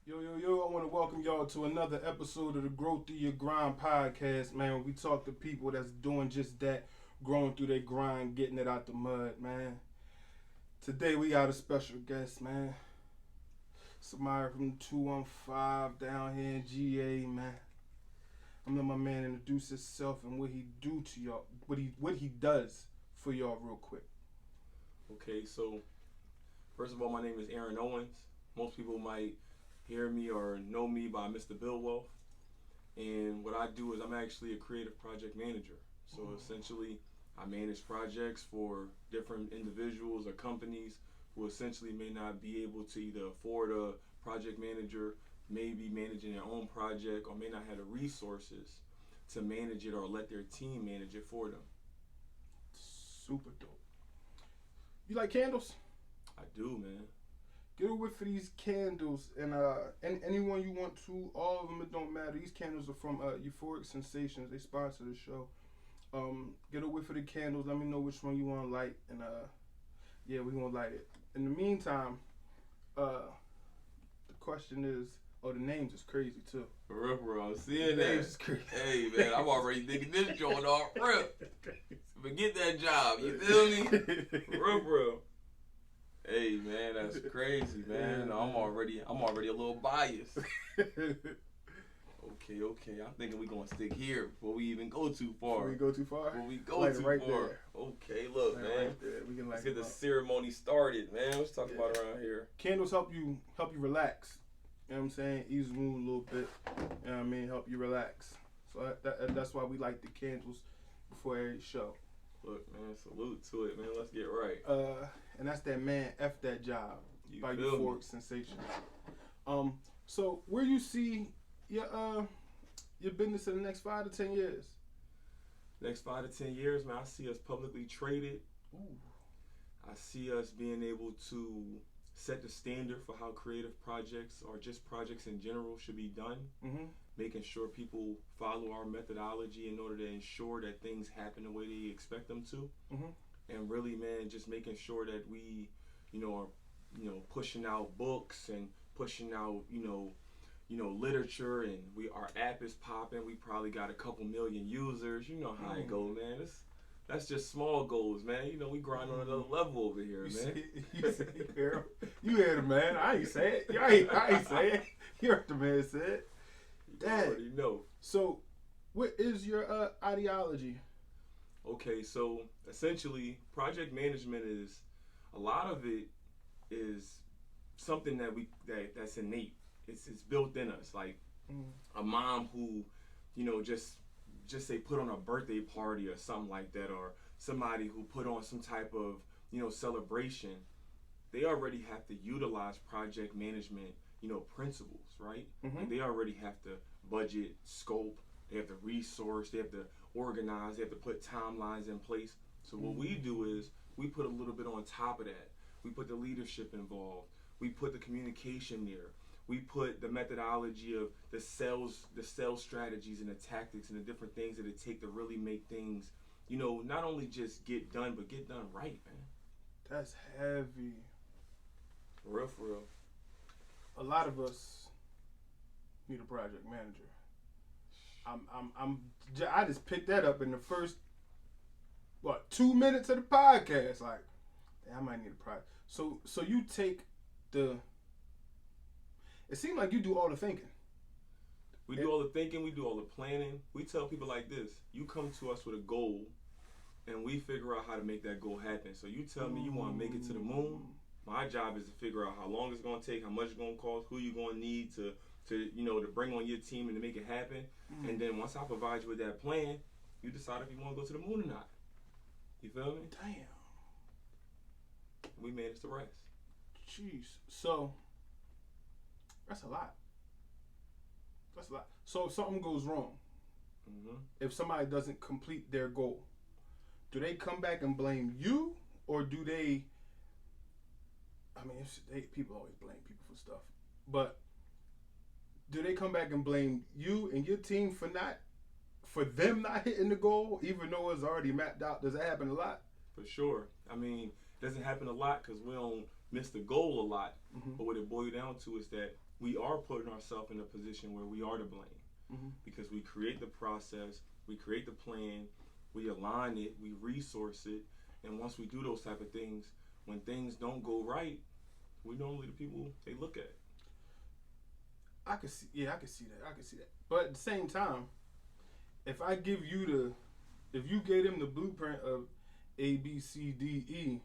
Yo, I want to welcome y'all to another episode of the Grow Through Your Grind podcast, man. We talk to people that's doing just that, growing through their grind, getting it out the mud, man. Today we got a special guest, man. Somebody from 215 down here in GA, man. I'm gonna let my man introduce himself and what he do to y'all, what he does for y'all real quick. Okay, so first of all, my name is Aaron Owens. Most people might hear me or know me by Mr. Bill Wealth. And what I do is I'm actually a creative project manager. So essentially, I manage projects for different individuals or companies who essentially may not be able to either afford a project manager, may be managing their own project, or may not have the resources to manage it or let their team manage it for them. Super dope. You like candles? I do, man. Get a whiff of these candles, and anyone you want to, all of them, it don't matter. These candles are from Euphoric Sensations. They sponsor the show. Get a whiff of the candles. Let me know which one you want to light, and yeah, we gonna light it. In the meantime, the question is, the names is crazy too. For real, I'm seeing The that. names is crazy. Hey, man, I'm already thinking this joint off rip. Forget that job, you feel me? For real. Hey, man, that's crazy, man. Yeah, I'm already a little biased. Okay. I'm thinking we're gonna stick here before we even go too far. Before we go too far? Before we go Light it too right far. there. Okay, look, Light it man. right there. We can Let's light get the it up. ceremony started, man. Let's talk about around here. Candles help you relax. You know what I'm saying? Ease the mood a little bit. You know what I mean? Help you relax. So that's why we light the candles before every show. Look, man, salute to it, man. Let's get right. And that's that man F that job You by feel Euphoric me? Sensation. So where you see your business in the next 5 to 10 years? Next 5 to 10 years, man, I see us publicly traded. Ooh. I see us being able to set the standard for how creative projects or just projects in general should be done. Mm-hmm. Making sure people follow our methodology in order to ensure that things happen the way they expect them to. Mm-hmm. And really, man, just making sure that we, are, pushing out books and pushing out, literature, and our app is popping. We probably got a couple million users. You know how it goes, man. That's just small goals, man. We grind on another level over here, man. You heard him, man. I ain't say it. I ain't say it. You heard the man say it. You already know. So, what is your ideology? Okay, so essentially, project management is a lot of it is something that's innate. It's built in us. Like a mom who, just say put on a birthday party or something like that, or somebody who put on some type of celebration. They already have to utilize project management, principles, right? Mm-hmm. Like they already have to budget, scope. They have to resource. They have to organize. They have to put timelines in place. So what we do is we put a little bit on top of that. We put the leadership involved. We put the communication there. We put the methodology of the sales strategies and the tactics and the different things that it take to really make things, not only just get done, but get done right, man. That's heavy. For real. A lot of us need a project manager. I just picked that up in the first 2 minutes of the podcast. Like, I might need a project. So you take the. It seems like you do all the thinking. We do all the thinking. We do all the planning. We tell people like this: you come to us with a goal, and we figure out how to make that goal happen. So you tell me you want to make it to the moon. My job is to figure out how long it's going to take, how much it's going to cost, who you're going to need to bring on your team and to make it happen. And then once I provide you with that plan, you decide if you want to go to the moon or not. You feel me? Damn. We manage the rest. Jeez. So that's a lot. So if something goes wrong, if somebody doesn't complete their goal, do they come back and blame you, or do they? I mean, people always blame people for stuff, but do they come back and blame you and your team for them not hitting the goal, even though it's already mapped out? Does that happen a lot? For sure. I mean, it doesn't happen a lot because we don't miss the goal a lot. But what it boils down to is that we are putting ourselves in a position where we are to blame. Mm-hmm. Because we create the process, we create the plan, we align it, we resource it, and once we do those type of things, when things don't go right, we normally the people they look at. I can see that. But at the same time, if you gave them the blueprint of A, B, C, D, E,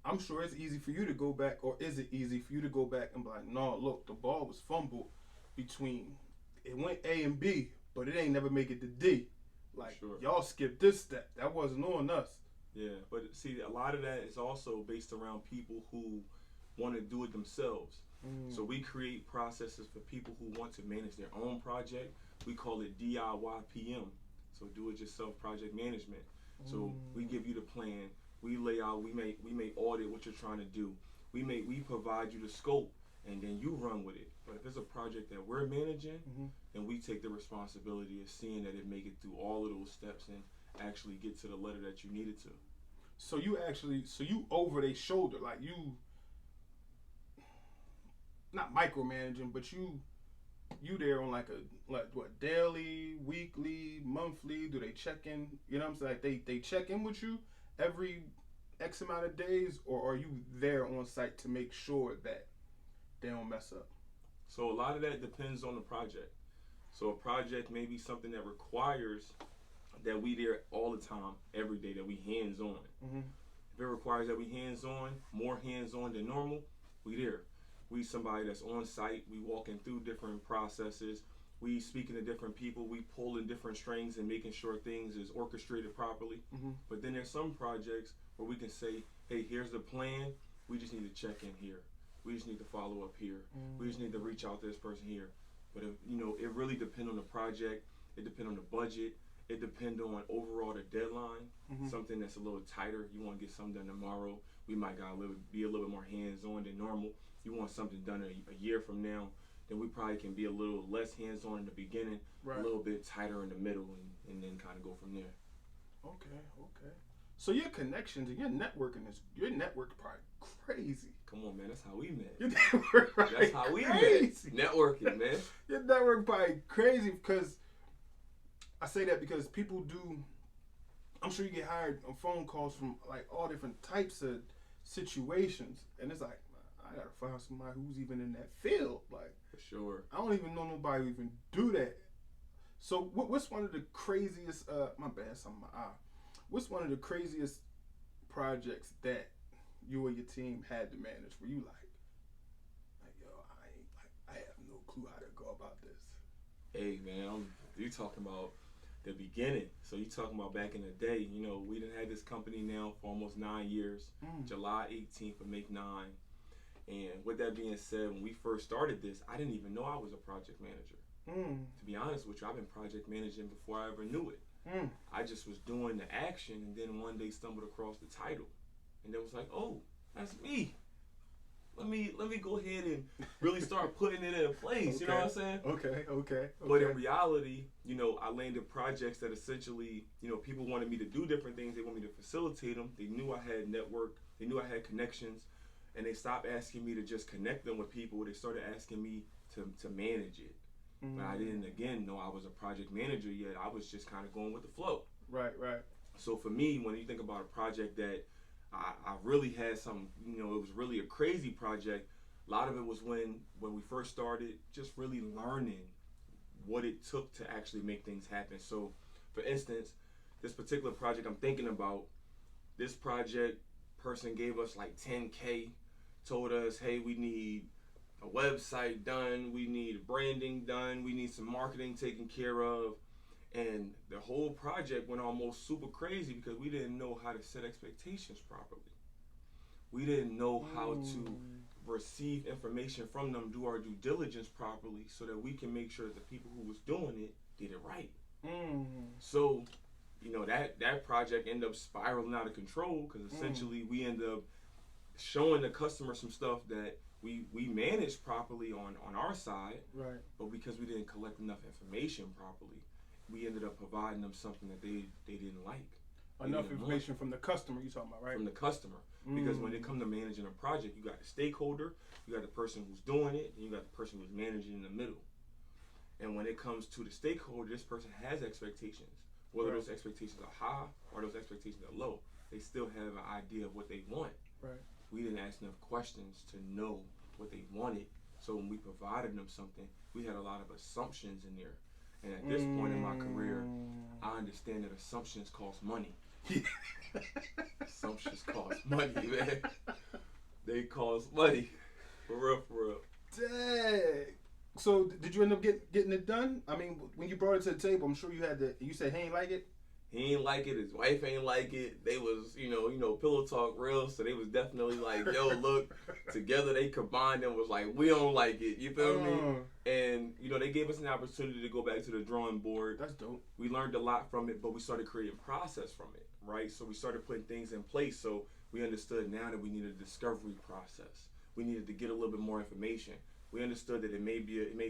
I'm sure it's easy for you to go back, or is it easy for you to go back and be like, no, look, the ball was fumbled between, it went A and B, but it ain't never make it to D. Like, Sure. Y'all skipped this step. That wasn't on us. Yeah, but see, a lot of that is also based around people who want to do it themselves. So we create processes for people who want to manage their own project. We call it DIY PM, so do it yourself project management. So we give you the plan, we lay out, we may audit what you're trying to do. We provide you the scope, and then you run with it. But if it's a project that we're managing, then we take the responsibility of seeing that it make it through all of those steps and actually get to the letter that you needed to. So you over their shoulder, like you, not micromanaging, but you there on like what, daily, weekly, monthly? Do they check in? You know what I'm saying? Like they check in with you every X amount of days, or are you there on site to make sure that they don't mess up? So a lot of that depends on the project. So a project may be something that requires that we there all the time, every day, that we hands on. If it requires that we hands on, more hands on than normal, we there. We somebody that's on site, we walking through different processes, we speaking to different people, we pulling different strings and making sure things is orchestrated properly. But then there's some projects where we can say, hey, here's the plan, we just need to check in here. We just need to follow up here. We just need to reach out to this person here. But it really depends on the project, it depends on the budget, it depends on overall the deadline. Something that's a little tighter, you want to get something done tomorrow, we might be a little bit more hands-on than normal. You want something done a year from now, then we probably can be a little less hands-on in the beginning, a little bit tighter in the middle, and then kind of go from there. Okay. So your connections and your network probably crazy. Come on, man, that's how we met. Your network probably That's how we crazy. met. Networking, man. Your network probably crazy, because I say that because people do. I'm sure you get hired on phone calls from like all different types of situations, and it's like, I gotta find somebody who's even in that field. Like, for sure. I don't even know nobody who even do that. So what's one of the craziest? My bad, something in my eye. What's one of the craziest projects that you or your team had to manage? Where you like yo, I have no clue how to go about this. Hey man, you talking about the beginning. So you talking about back in the day. We done had this company now for almost 9 years. July 18th will make 9. And with that being said, when we first started this, I didn't even know I was a project manager. To be honest with you, I've been project managing before I ever knew it. I just was doing the action, and then one day stumbled across the title, and then was like, oh, that's me. Let me go ahead and really start putting it in place. Okay. You know what I'm saying? Okay. But in reality, I landed projects that essentially, people wanted me to do different things. They want me to facilitate them. They knew I had network. They knew I had connections. And they stopped asking me to just connect them with people. They started asking me to manage it. But I didn't, again, know I was a project manager yet. I was just kind of going with the flow. Right. So for me, when you think about a project that I really had some, it was really a crazy project. A lot of it was when we first started, just really learning what it took to actually make things happen. So, for instance, this particular project I'm thinking about, this project person gave us like $10K, told us, hey, we need a website done, we need branding done, we need some marketing taken care of. And the whole project went almost super crazy because we didn't know how to set expectations properly. We didn't know how to receive information from them, do our due diligence properly, so that we can make sure that the people who was doing it did it right. So, that project ended up spiraling out of control, because essentially we ended up showing the customer some stuff that we managed properly on our side, right? But because we didn't collect enough information properly, we ended up providing them something that they didn't like. Enough information from the customer, you talking about, right? From the customer. Because when it comes to managing a project, you got the stakeholder, you got the person who's doing it, and you got the person who's managing in the middle. And when it comes to the stakeholder, this person has expectations. Whether those expectations are high or those expectations are low, they still have an idea of what they want. Right. We didn't ask enough questions to know what they wanted. So when we provided them something, we had a lot of assumptions in there. And at this point in my career, I understand that assumptions cost money. Assumptions cost money, man. They cost money. For real, for real. Dang. So did you end up getting it done? I mean, when you brought it to the table, I'm sure you had you said he ain't like it? He ain't like it. His wife ain't like it. They was, pillow talk real. So they was definitely like, yo, look, together they combined and was like, we don't like it. You feel me? And, they gave us an opportunity to go back to the drawing board. That's dope. We learned a lot from it, but we started creating process from it, right? So we started putting things in place. So we understood now that we needed a discovery process. We needed to get a little bit more information. We understood that it may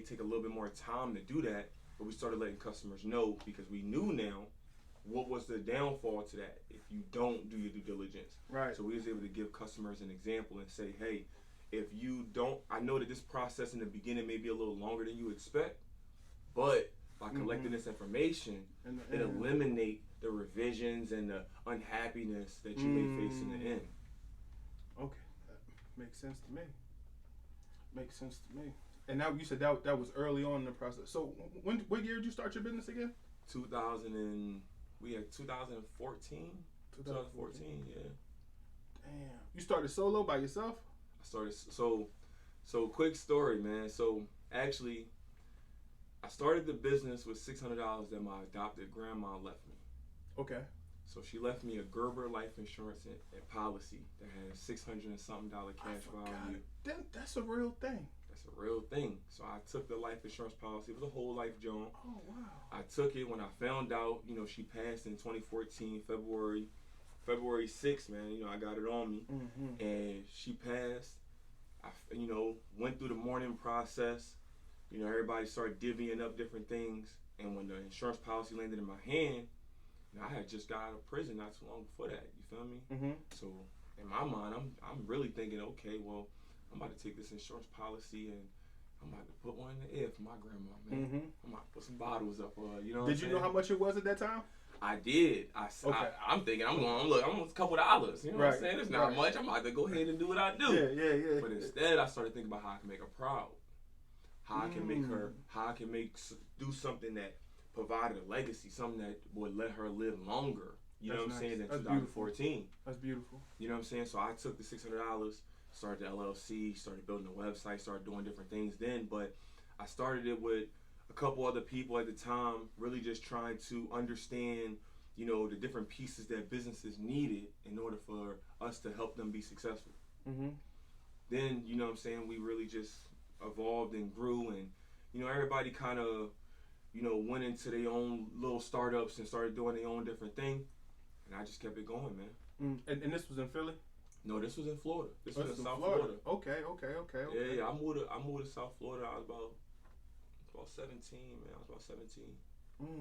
take a little bit more time to do that, but we started letting customers know because we knew now what was the downfall to that if you don't do your due diligence. Right. So we was able to give customers an example and say, hey, if you don't, I know that this process in the beginning may be a little longer than you expect, but by collecting this information, it eliminate the revisions and the unhappiness that you may face in the end. Okay, that makes sense to me. Makes sense to me. And now you said that was early on in the process. So what year did you start your business again? 2014. 2014, yeah. Damn. You started solo by yourself? I started so quick story, man. So actually, I started the business with $600 that my adopted grandma left me. Okay. So she left me a Gerber life insurance and policy that had $600 and something cash value. That's a real thing. That's a real thing. So I took the life insurance policy. It was a whole life joint. Oh wow. I took it when I found out, she passed in 2014, February 6th, man. I got it on me. And she passed. I went through the mourning process. Everybody started divvying up different things. And when the insurance policy landed in my hand, I had just got out of prison not too long before that. You feel me? So in my mind, I'm really thinking, okay, well, I'm about to take this insurance policy and I'm about to put one in the air for my grandma, man. I'm about to put some bottles up. Did you know how much it was at that time? I did. I'm thinking I'm a couple dollars. You know what I'm saying? It's not much. I'm about to go ahead and do what I do. Yeah. But instead, I started thinking about how I can make her proud. How I can do something that provided a legacy, something that would let her live longer. You know what I'm saying? In 2014. That's beautiful. You know what I'm saying? So I took the $600, started the LLC, started building a website, started doing different things then. But I started it with a couple other people at the time, really just trying to understand, the different pieces that businesses needed in order for us to help them be successful. Then, you know what I'm saying, we really just evolved and grew and, everybody kind of, went into their own little startups and started doing their own different thing. And I just kept it going, man. And this was in Philly? No, this was in Florida. This was in South Florida. Okay. Yeah. I moved to South Florida. I was about 17, man. I was about 17.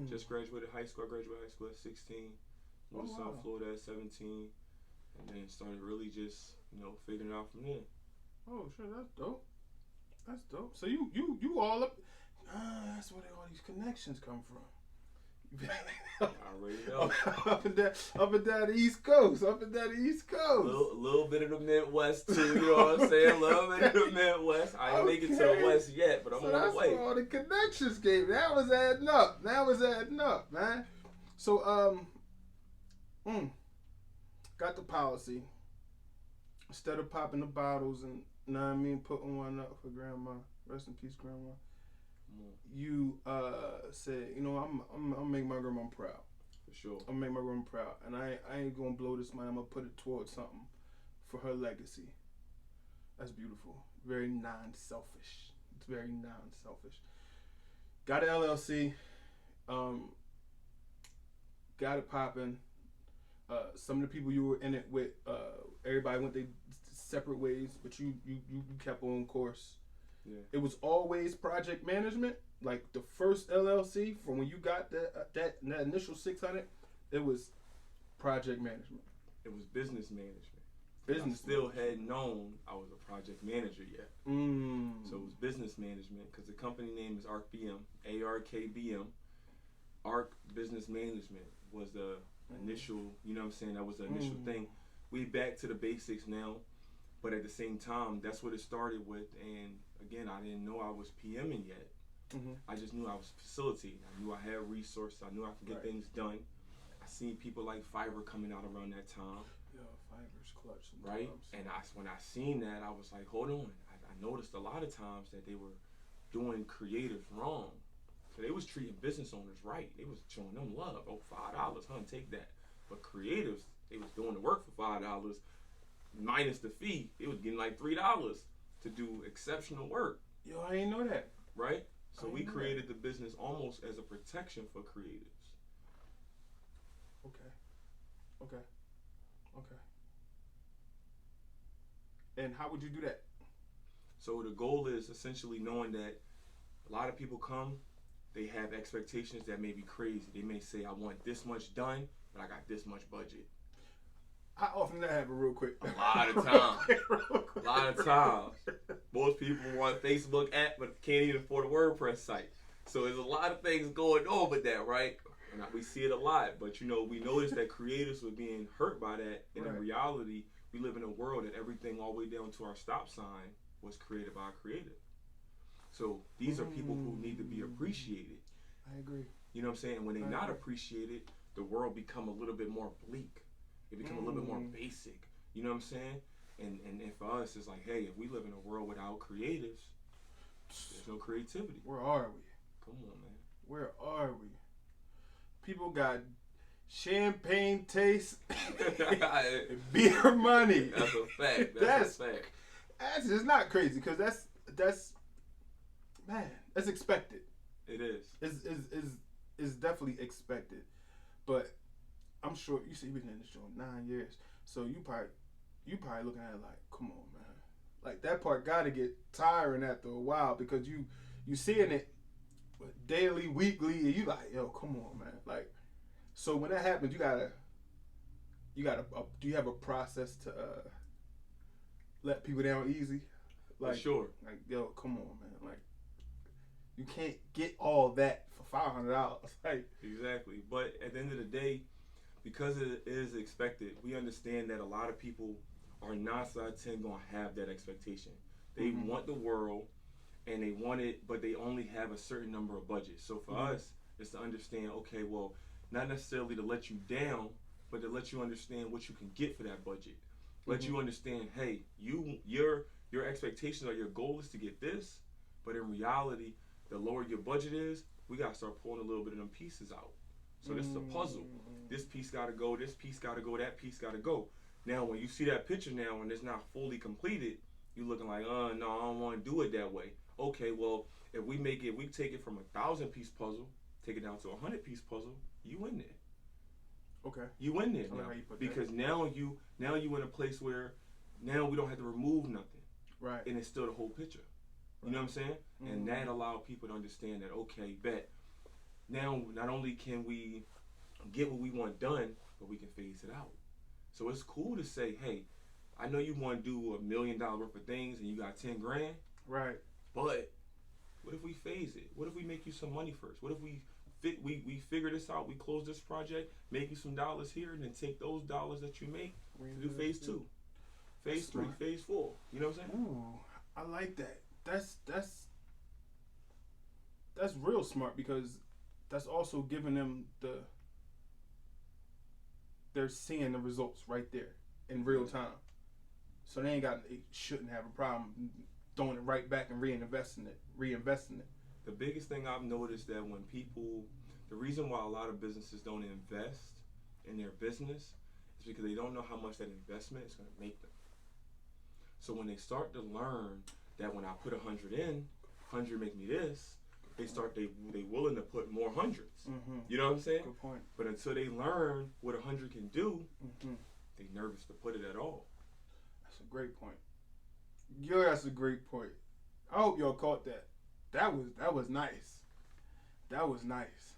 Just graduated high school. I graduated high school at 16. Moved to South Florida at 17. And then started really just, figuring it out from there. Oh, sure. That's dope. So you all up. That's where all these connections come from. I already know. up and down the East Coast. A little bit of the Midwest too. You know what I'm saying? A little bit of the Midwest. I ain't make it to the West yet, but I'm on the way. That's where all the connections came. That was adding up, man. So got the policy. Instead of popping the bottles and putting one up for grandma. Rest in peace, grandma. You said, I'm gonna make my grandma proud. For sure. I'm gonna make my grandma proud, and I ain't gonna blow this money. I'm gonna put it towards something for her legacy. That's beautiful. Very non-selfish. It's very non-selfish. Got an LLC. Got it popping. Some of the people you were in it with, everybody went their separate ways, but you kept on course. Yeah. It was always project management. Like the first LLC, from when you got that initial 600, it was project management. It was business management. Business. I still hadn't known I was a project manager yet. So it was business management because the company name is ARKBM, ARKBM. ARK Business Management was the initial, you know what I'm saying, that was the initial thing. We back to the basics now, but at the same time, that's what it started with. And again, I didn't know I was PMing yet. I just knew I was facilitating. I knew I had resources. I knew I could get things done. I seen people like Fiverr coming out around that time. Yeah, Fiverr's clutch. Right? And when I seen that, I was like, hold on. I noticed a lot of times that they were doing creatives wrong. So they was treating business owners right. They was showing them love. Oh, $5, huh? Take that. But creatives, they was doing the work for $5 minus the fee. They was getting like $3 to do exceptional work. Yo, I didn't know that. Right? So we created the business almost as a protection for creatives. Okay. And how would you do that? So the goal is essentially knowing that a lot of people come, they have expectations that may be crazy. They may say, I want this much done, but I got this much budget. How often does that happen real quick? A lot of times. A lot of times. Most people want a Facebook app, but can't even afford a WordPress site. So there's a lot of things going on with that, right? And we see it a lot. But, we noticed that creatives were being hurt by that. And in reality, we live in a world that everything all the way down to our stop sign was created by a creative. So these are people who need to be appreciated. I agree. You know what I'm saying? When they're not appreciated, the world become a little bit more bleak. It become a little bit more basic. You know what I'm saying? And for us, it's like, hey, if we live in a world without creatives, there's no creativity. Where are we? Come on, man. Where are we? People got champagne taste, beer money. That's a fact. That's a fact. That's just not crazy because that's man, that's expected. It is. It's definitely expected. But I'm sure you see you've been in this show 9 years, so you probably looking at it like, come on, man. Like that part gotta get tiring after a while because you seeing it daily, weekly, and you like, yo, come on, man. Like, so when that happens, you gotta. Do you have a process to let people down easy? Like, sure. Like, yo, come on, man. Like, you can't get all that for $500. Like, exactly. But at the end of the day, because it is expected, we understand that a lot of people are 9 out of 10 gonna have that expectation. They want the world, and they want it, but they only have a certain number of budgets. So for us, it's to understand, okay, well, not necessarily to let you down, but to let you understand what you can get for that budget. Let you understand, hey, your expectations or your goal is to get this, but in reality, the lower your budget is, we gotta start pulling a little bit of them pieces out. So this is a puzzle. This piece gotta go, this piece gotta go, that piece gotta go. Now, when you see that picture now and it's not fully completed, you're looking like, no, I don't want to do it that way. Okay, well, if we take it from a 1,000-piece puzzle, take it down to a 100-piece puzzle, you in there. okay. You in there I now. like how you put Because now you in a place where now we don't have to remove nothing. Right. And it's still the whole picture. You know what I'm saying? And that allows people to understand that, okay, bet. Now, not only can we get what we want done, but we can phase it out. So it's cool to say, hey, I know you want to do $1 million worth of things and you got 10 grand. Right. But what if we phase it? What if we make you some money first? What if we figure this out, we close this project, make you some dollars here, and then take those dollars that you make to do phase 2, phase 3, phase 4. You know what I'm saying? Ooh, I like that. That's real smart because that's also giving them they're seeing the results right there in real time. So they shouldn't have a problem throwing it right back and reinvesting it. The biggest thing I've noticed that when the reason why a lot of businesses don't invest in their business is because they don't know how much that investment is going to make them. So when they start to learn that when I put 100 in, 100 make me this, they willing to put more hundreds. You know what I'm saying? Good point. But until they learn what 100 can do, they nervous to put it at all. That's a great point. That's a great point. I hope y'all caught that. That was nice. That was nice.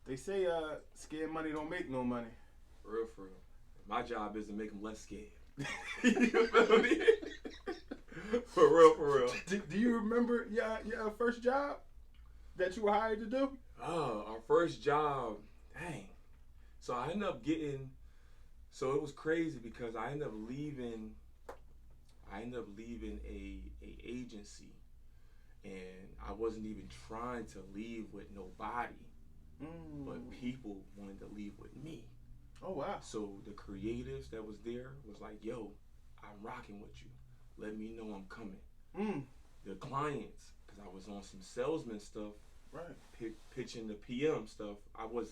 They say scared money don't make no money. For real. My job is to make them less scared. You feel me? For real. Do you remember your first job that you were hired to do? Oh, our first job, dang. So I ended up getting. So it was crazy because I ended up leaving a agency, and I wasn't even trying to leave with nobody, but people wanted to leave with me. Oh wow! So the creatives that was there was like, "Yo, I'm rocking with you. Let me know I'm coming." The clients, because I was on some salesman stuff, right? Pitching the PM stuff.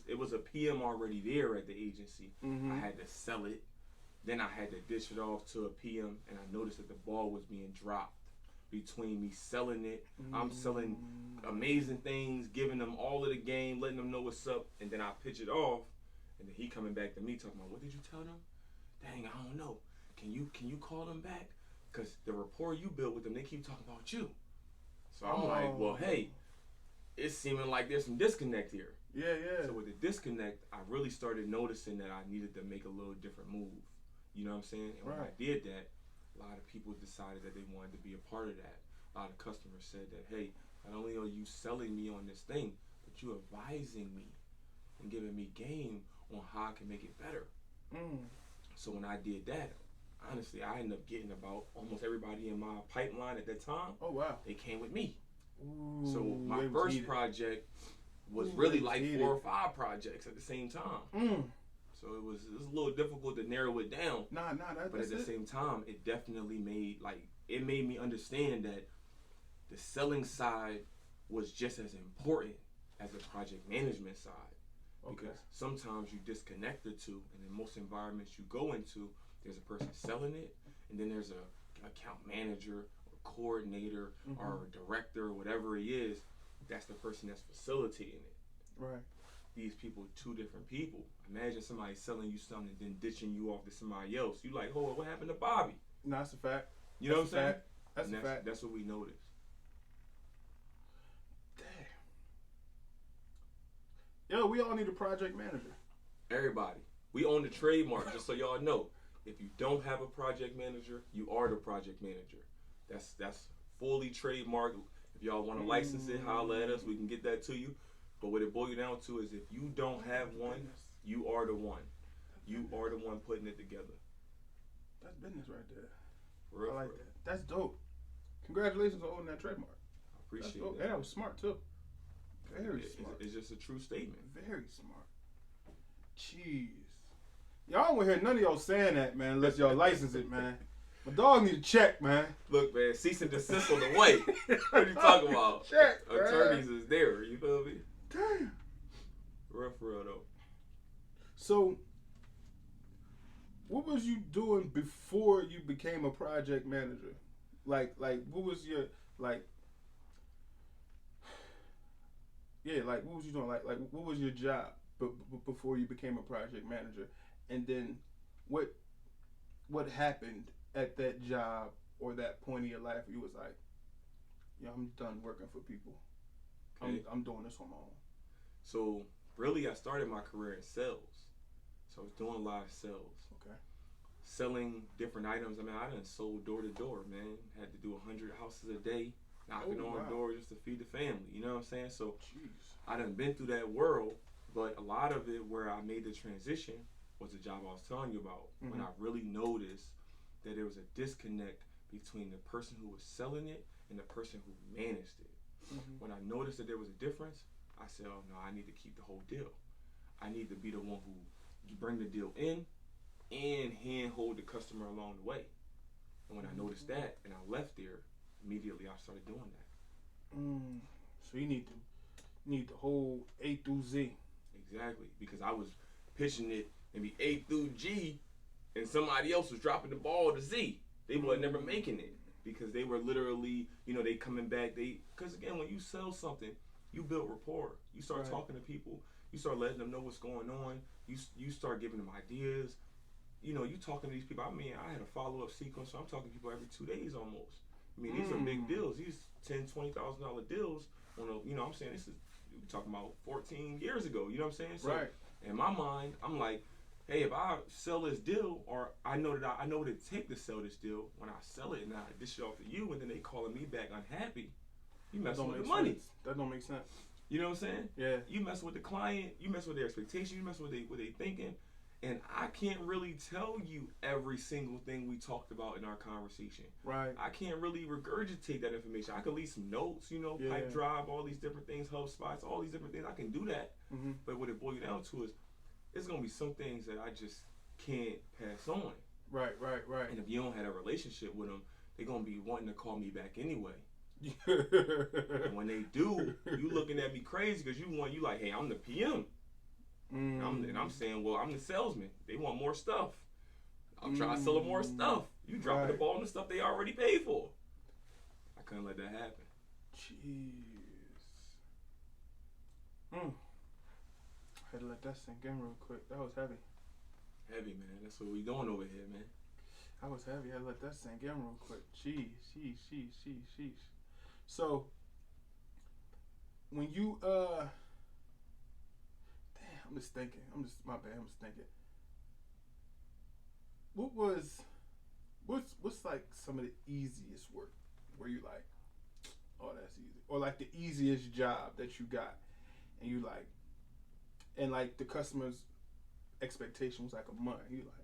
It was a PM already there at the agency. I had to sell it. Then I had to dish it off to a PM, and I noticed that the ball was being dropped between me selling it. I'm selling amazing things, giving them all of the game, letting them know what's up, and then I pitch it off, and then he coming back to me talking about, what did you tell them? Dang, I don't know. Can you call them back? Because the rapport you built with them, they keep talking about you. So I'm like, well, hey, it's seeming like there's some disconnect here. Yeah. So with the disconnect, I really started noticing that I needed to make a little different move. You know what I'm saying? And when I did that, a lot of people decided that they wanted to be a part of that. A lot of customers said that, hey, not only are you selling me on this thing, but you advising me and giving me game on how I can make it better. So when I did that, honestly, I ended up getting about almost everybody in my pipeline at that time. Oh wow! They came with me. Ooh, so my first project was really like 4 or 5 projects at the same time. So it was a little difficult to narrow it down. But at the same time, it definitely made me understand that the selling side was just as important as the project management side. Because sometimes you disconnect the two, and in most environments you go into, there's a person selling it, and then there's a account manager or coordinator or director or whatever he is. That's the person that's facilitating it. Right. These people are 2 different people. Imagine somebody selling you something and then ditching you off to somebody else. You like, hold on, what happened to Bobby? No, that's a fact. You know what I'm saying? That's a fact. That's what we noticed. Damn. Yo, we all need a project manager. Everybody. We own the trademark, just so y'all know. If you don't have a project manager, you are the project manager. That's fully trademarked. If y'all want to license it, holla at us. We can get that to you. But what it boils down to is if you don't have one, you are the one. You are the one putting it together. That's business right there. For real, I like that. That's dope. Congratulations on owning that trademark. I appreciate that. And that was smart too. Very smart. It's just a true statement. Very smart. Jeez. Y'all don't want to hear none of y'all saying that, man, unless y'all license it, man. My dog need a check, man. Look, man, cease and desist on the way. What are you talking about? Check, attorneys is there, you feel me? Damn. For real though. So, what was you doing before you became a project manager? Like what was your what was you doing? Like what was your job before you became a project manager? And then what happened at that job or that point in your life where you was like, yeah, I'm done working for people. Okay. I'm doing this on my own. So really, I started my career in sales. So I was doing a lot of sales. Okay. Selling different items. I mean, I done sold door to door, man. Had to do 100 houses a day, knocking on doors just to feed the family. You know what I'm saying? So I done been through that world, but a lot of it where I made the transition was the job I was telling you about. When I really noticed that there was a disconnect between the person who was selling it and the person who managed it. When I noticed that there was a difference, I said, oh no, I need to keep the whole deal. I need to be the one who bring the deal in and hand hold the customer along the way. And when I noticed that and I left there, immediately I started doing that. So you need the whole A through Z. Exactly, because I was pitching it maybe A through G and somebody else was dropping the ball to Z. They were never making it because they were literally, they coming back. Because again, when you sell something, you build rapport. You start talking to people. You start letting them know what's going on. You start giving them ideas. You talking to these people. I mean, I had a follow-up sequence, so I'm talking to people every 2 days almost. I mean, these are big deals. These $10,000, $20,000 deals on a, I'm saying this is, we're talking about 14 years ago. You know what I'm saying? So in my mind, I'm like, hey, if I sell this deal, or I know what it take to sell this deal, when I sell it and I dish it off to you, and then they calling me back unhappy, you messing with the money. That don't make sense. You know what I'm saying? Yeah. You mess with the client, you mess with their expectations, you mess with what they thinking, and I can't really tell you every single thing we talked about in our conversation. Right. I can't really regurgitate that information. I can leave some notes, pipe drive, all these different things, hub spots, all these different things. I can do that. Mm-hmm. But what it boils down to is, it's gonna be some things that I just can't pass on. Right. And if you don't have a relationship with them, they're gonna be wanting to call me back anyway. And when they do, you looking at me crazy because you like, hey, I'm the PM. And I'm saying, well, I'm the salesman. They want more stuff. I'm trying to sell them more stuff. You dropping the ball on the stuff they already paid for. I couldn't let that happen. Jeez. I had to let that sink in real quick. That was heavy. Heavy, man. That's what we doing over here, man. I was heavy. I had to let that sink in real quick. Jeez. So, when you, damn, I'm just thinking. My bad, I'm just thinking. What's like some of the easiest work where you like, oh, that's easy. Or like the easiest job that you got and you like, and like the customer's expectation was like a month. You like,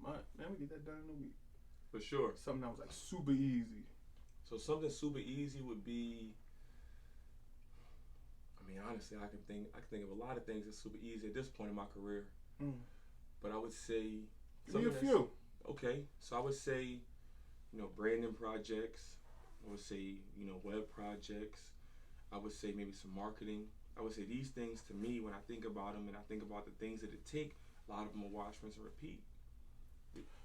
a month? Man, we get that done in a week. For sure. Something that was like super easy. So something super easy would be, I mean, honestly, I can think of a lot of things that's super easy at this point in my career. But I would say, give me a few. Okay, so I would say, branding projects. I would say, web projects. I would say maybe some marketing. I would say these things to me, when I think about them and I think about the things that it take, a lot of them are wash, rinse, and repeat.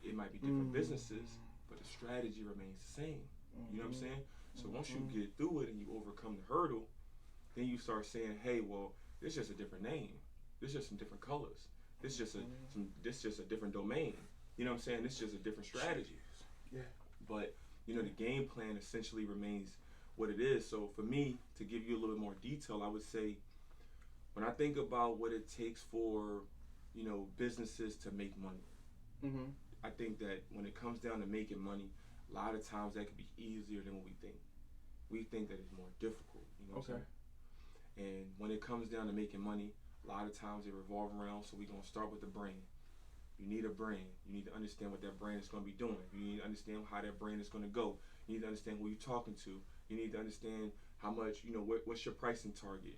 It might be different businesses, but the strategy remains the same. You know what I'm saying? So once you get through it and you overcome the hurdle, then you start saying, hey, well, this is just a different name. This is just some different colors. This is just a different domain. You know what I'm saying? This is just a different strategy. Yeah. But, the game plan essentially remains what it is. So for me, to give you a little bit more detail, I would say, when I think about what it takes for, businesses to make money, I think that when it comes down to making money, a lot of times that could be easier than what we think. We think that it's more difficult, what I'm saying? And when it comes down to making money, a lot of times they revolve around, so we're going to start with the brand. You need a brand. You need to understand what that brand is going to be doing. You need to understand how that brand is going to go. You need to understand who you're talking to. You need to understand how much, what's your pricing target,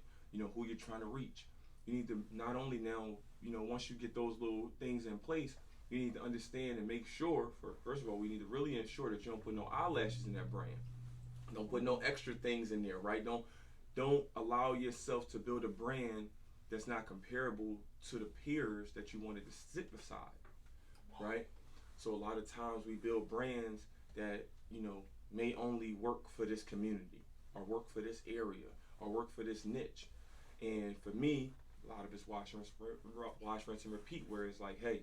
who you're trying to reach. You need to not only now, once you get those little things in place, you need to understand and make sure, first of all, we need to really ensure that you don't put no eyelashes in that brand. Don't put no extra things in there, right? Don't allow yourself to build a brand that's not comparable to the peers that you wanted to sit beside, right? So a lot of times we build brands that, may only work for this community or work for this area or work for this niche. And for me, a lot of it's wash, rinse, and repeat, where it's like, hey,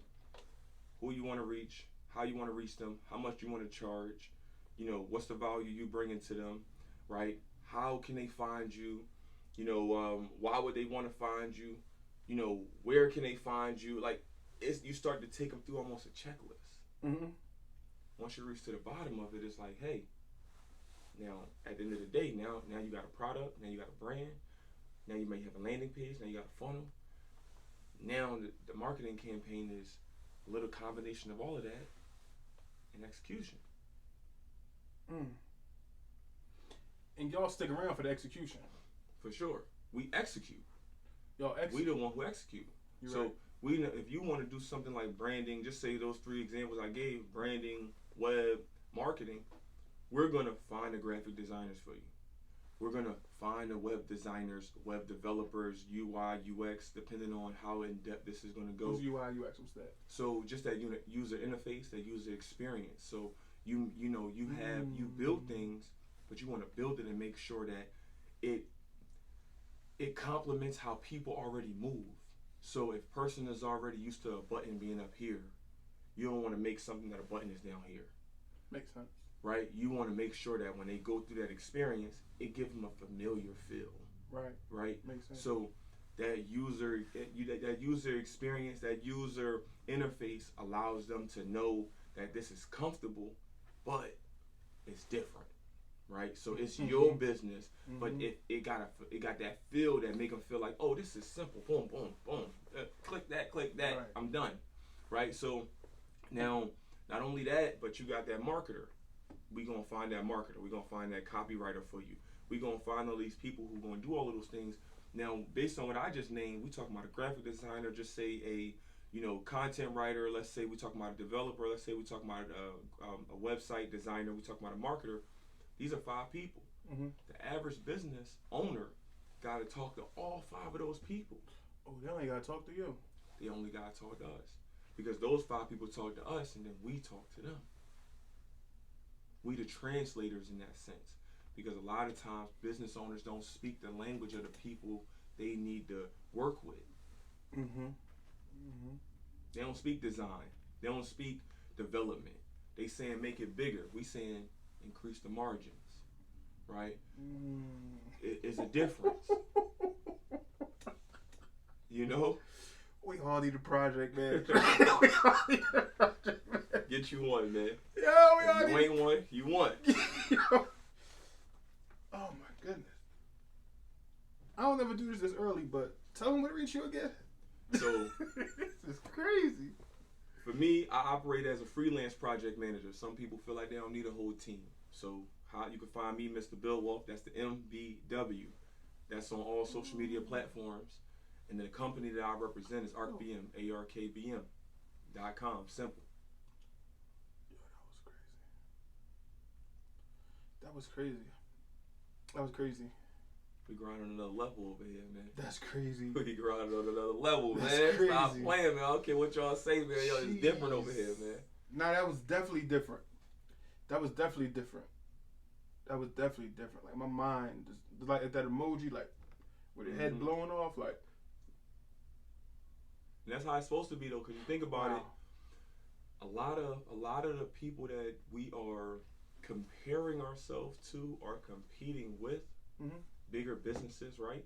who you want to reach, how you want to reach them, how much you want to charge, what's the value you bring into them, right? How can they find you? Why would they want to find you? Where can they find you? Like, you start to take them through almost a checklist. Once you reach to the bottom of it, it's like, hey, now at the end of the day, now you got a product, now you got a brand, now you may have a landing page, now you got a funnel. Now the marketing campaign is a little combination of all of that and execution. And y'all stick around for the execution. For sure. We execute. Y'all execute. We the one who execute. You're so right. If you want to do something like branding, just say those 3 examples I gave, branding, web, marketing, we're going to find the graphic designers for you. We're going to find the web designers, web developers, UI, UX, depending on how in-depth this is going to go. What's UI, UX? What's that? So just that user interface, that user experience. So you build things, but you want to build it and make sure that it complements how people already move. So if person is already used to a button being up here, you don't want to make something that a button is down here. Makes sense. Right? You want to make sure that when they go through that experience, it gives them a familiar feel. Right. Right? Makes sense. So that user experience, that user interface allows them to know that this is comfortable, but it's different, right? So it's your business, but it got that feel that make them feel like, oh, this is simple. Boom, boom, boom. Click that. Right. I'm done, right? So now, not only that, but you got that marketer. We gonna find that marketer. We gonna find that copywriter for you. We gonna find all these people who gonna do all of those things. Now, based on what I just named, we talking about a graphic designer, just say a content writer. Let's say we talking about a developer. Let's say we talking about a website designer. We talking about a marketer. These are 5 people. The average business owner got to talk to all 5 of those people. Oh, they only got to talk to you. They only got to talk to us. Because those 5 people talk to us, and then we talk to them. We the translators in that sense. Because a lot of times, business owners don't speak the language of the people they need to work with. They don't speak design. They don't speak development. They saying make it bigger. We saying increase the margins. Right? It's a difference. You know? We all need a project, man. Get you one, man. Yeah, we all need. You ain't one, you want. Oh my goodness. I don't ever do this early, but tell them where to reach you again. So this is crazy. For me, I operate as a freelance project manager. Some people feel like they don't need a whole team. So how you can find me, Mr. Bill Wolf, that's the MBW. That's on all social media platforms. And the company that I represent is ArcBM, ARKBM.com. Simple. Yo, that was crazy. That was crazy. We grind on another level over here, man. That's crazy. We grind on another level, That's man. crazy. Stop playing, man. I don't care what y'all say, man. Yo, it's different over here, man. Nah, that was definitely different. Like my mind, just like that emoji, like with the head blowing off, like. And that's how it's supposed to be, though, because you think about it. A lot of the people that we are comparing ourselves to or competing with, bigger businesses, right?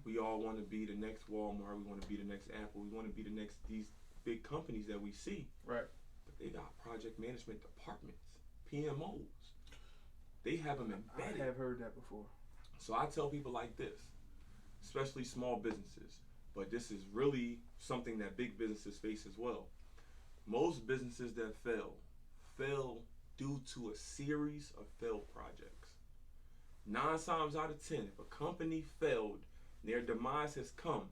We all want to be the next Walmart. We want to be the next Apple. We want to be the next these big companies that we see. Right. But they got project management departments, PMOs. They have them embedded. I have heard that before. So I tell people like this, especially small businesses, but this is really something that big businesses face as well. Most businesses that fail due to a series of failed projects. 9 times out of 10, if a company failed, their demise has come,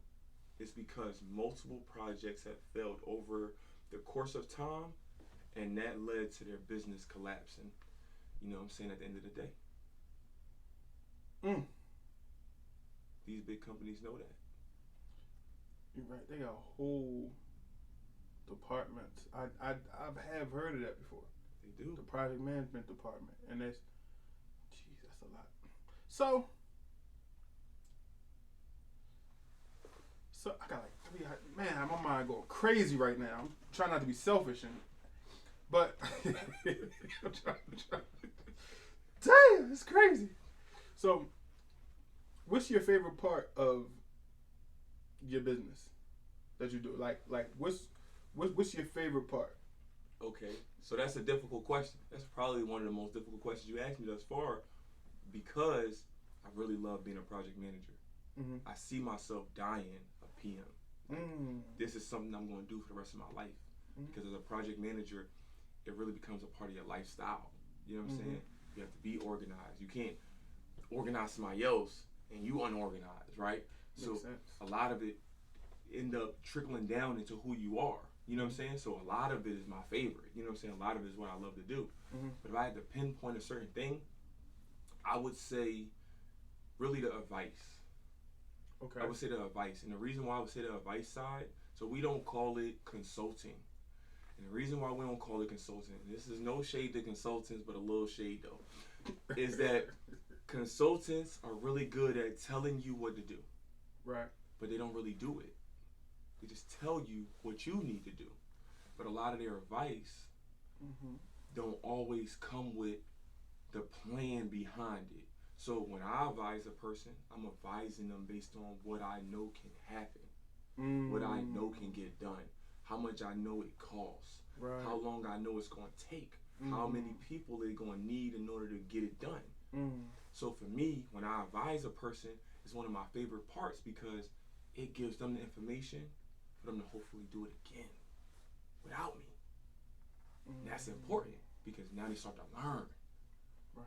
it's because multiple projects have failed over the course of time, and that led to their business collapsing. You know what I'm saying, at the end of the day. These big companies know that. You're right. They got whole departments. I have heard of that before. They do. The project management department, and that's a lot. So I got like 3. Man, my mind going crazy right now. I'm trying not to be selfish, but I'm trying. Damn, it's crazy. So, what's your favorite part of your business that you do? Like what's your favorite part? Okay, so that's a difficult question. That's probably one of the most difficult questions you asked me thus far, because I really love being a project manager. I see myself dying a PM. This is something I'm going to do for the rest of my life, because as a project manager, it really becomes a part of your lifestyle. You know what I'm saying? You have to be organized. You can't organize somebody else and you unorganized, right? So a lot of it end up trickling down into who you are. You know what I'm saying? So a lot of it is my favorite. You know what I'm saying? A lot of it is what I love to do. But if I had to pinpoint a certain thing, I would say really the advice. Okay. I would say the advice. And the reason why I would say the advice side, so we don't call it consulting. And the reason why we don't call it consulting, this is no shade to consultants, but a little shade though, is that consultants are really good at telling you what to do. Right. But they don't really do it. They just tell you what you need to do. But a lot of their advice don't always come with the plan behind it. So when I advise a person, I'm advising them based on what I know can happen, what I know can get done, how much I know it costs, right. how long I know it's going to take, how many people they're going to need in order to get it done. So for me, when I advise a person, it's one of my favorite parts because it gives them the information for them to hopefully do it again without me. And that's important because now they start to learn. Right.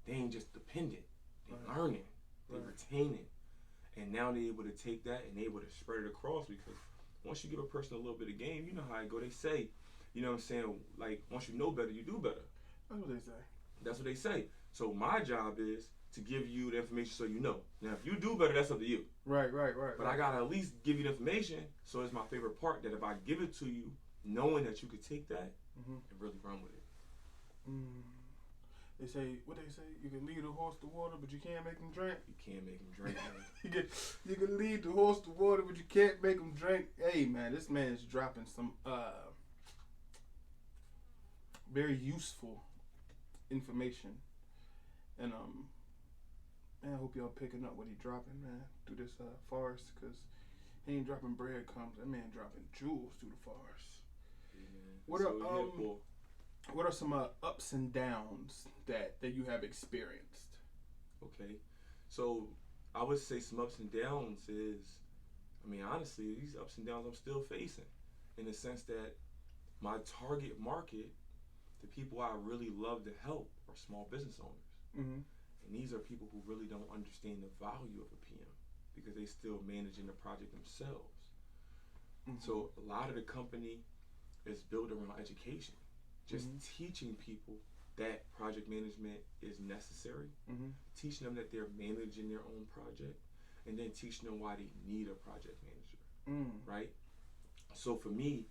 They ain't just dependent. They're Right. learning. They're Right. retaining. And now they're able to take that and they're able to spread it across because once you give a person a little bit of game, you know how it go. They say, you know what I'm saying, like once you know better, you do better. That's what they say. That's what they say. So my job is to give you the information so you know. Now if you do better, that's up to you. Right. But I gotta at least give you the information. So it's my favorite part that if I give it to you, knowing that you could take that and really run with it. They say, what they say, you can lead a horse to water, but you can't make him drink. You can't make him drink, man. you can lead the horse to water, but you can't make him drink. Hey, man, this man is dropping some very useful information. And man, I hope y'all picking up what he dropping, man, through this forest, because he ain't dropping breadcrumbs. That man dropping jewels through the forest. Yeah, What are some ups and downs that you have experienced? Okay, so I would say some ups and downs is, I mean, honestly, these ups and downs I'm still facing in the sense that my target market, the people I really love to help, are small business owners. And these are people who really don't understand the value of a PM because they still managing the project themselves. So a lot of the company is built around education. Just teaching people that project management is necessary, teaching them that they're managing their own project, and then teaching them why they need a project manager, right? So for me,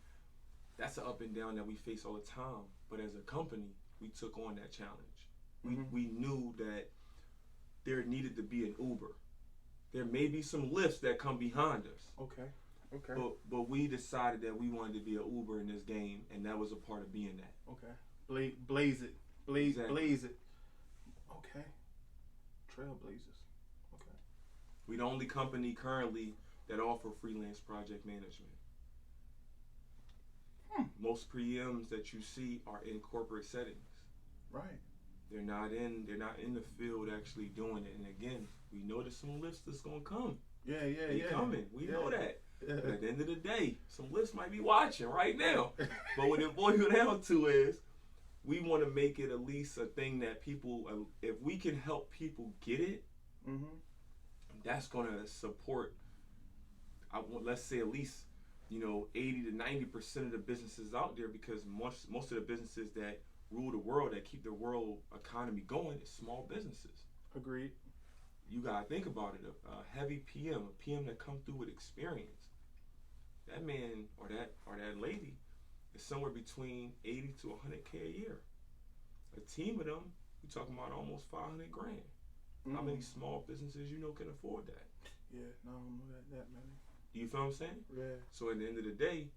that's an up and down that we face all the time. But as a company, we took on that challenge. We knew that there needed to be an Uber. There may be some lifts that come behind us. Okay. But we decided that we wanted to be an Uber in this game, and that was a part of being that. Okay. Blaze it. Blaze it. Okay. Trailblazers. Okay. We're the only company currently that offer freelance project management. Most PMs that you see are in corporate settings. Right. They're not in the field actually doing it. And again, we know there's some lifts that's gonna come. Yeah. Coming. We know that. But at the end of the day, some lifts might be watching right now. But what it boils down to is we want to make it at least a thing that people, if we can help people get it, that's going to support, let's say at least, 80 to 90% of the businesses out there, because most of the businesses that rule the world, that keep the world economy going, is small businesses. Agreed. You got to think about it. A heavy PM, a PM that come through with experience, that man or that lady is somewhere between 80 to 100K a year. A team of them, you're talking about almost 500 grand. How many small businesses can afford that? Yeah, no, I don't know that many. You feel what I'm saying? Yeah. So at the end of the day,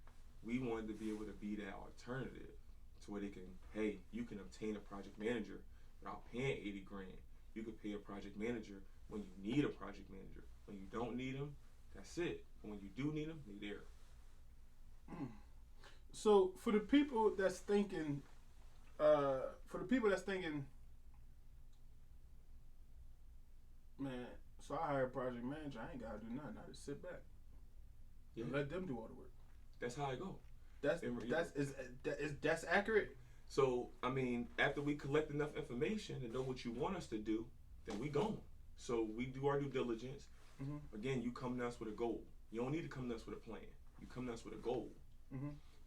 we wanted to be able to be that alternative to where you can obtain a project manager without paying 80 grand. You could pay a project manager when you need a project manager. When you don't need them, that's it. But when you do need them, they're there. So for the people that's thinking, man, so I hire a project manager, I ain't gotta do nothing. I just sit back and let them do all the work. That's how I go. That's accurate. So I mean, after we collect enough information to know what you want us to do, then we go. So we do our due diligence. Again, you come to us with a goal. You don't need to come to us with a plan. You come to us with a goal.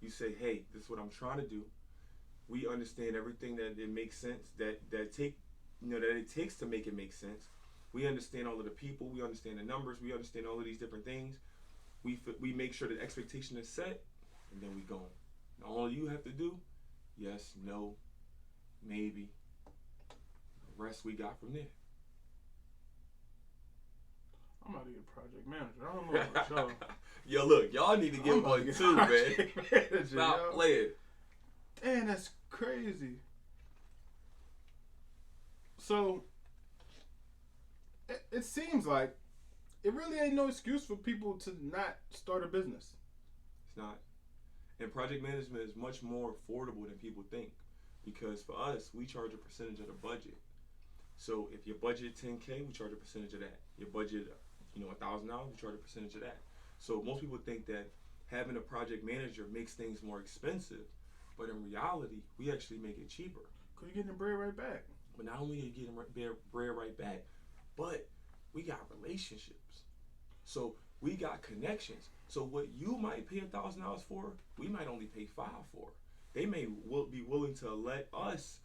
You say, hey, this is what I'm trying to do. We understand everything that it makes sense, that it takes to make it make sense. We understand all of the people. We understand the numbers. We understand all of these different things. We make sure that expectation is set, and then we go. And all you have to do, yes, no, maybe. The rest we got from there. I'm about to get a project manager. I don't know about y'all. Yo, look, y'all need to get one too, man. Manager, Stop playing. Damn, that's crazy. So, it seems like it really ain't no excuse for people to not start a business. It's not. And project management is much more affordable than people think, because for us, we charge a percentage of the budget. So if your budget $10K, we charge a percentage of that. Your budget, $1,000, we charge a percentage of that. So most people think that having a project manager makes things more expensive, but in reality, we actually make it cheaper. Cause you're getting the bread right back. But not only are you getting bread right back, but we got relationships. So we got connections. So what you might pay $1,000 for, we might only pay $5 for. They may be willing to let us,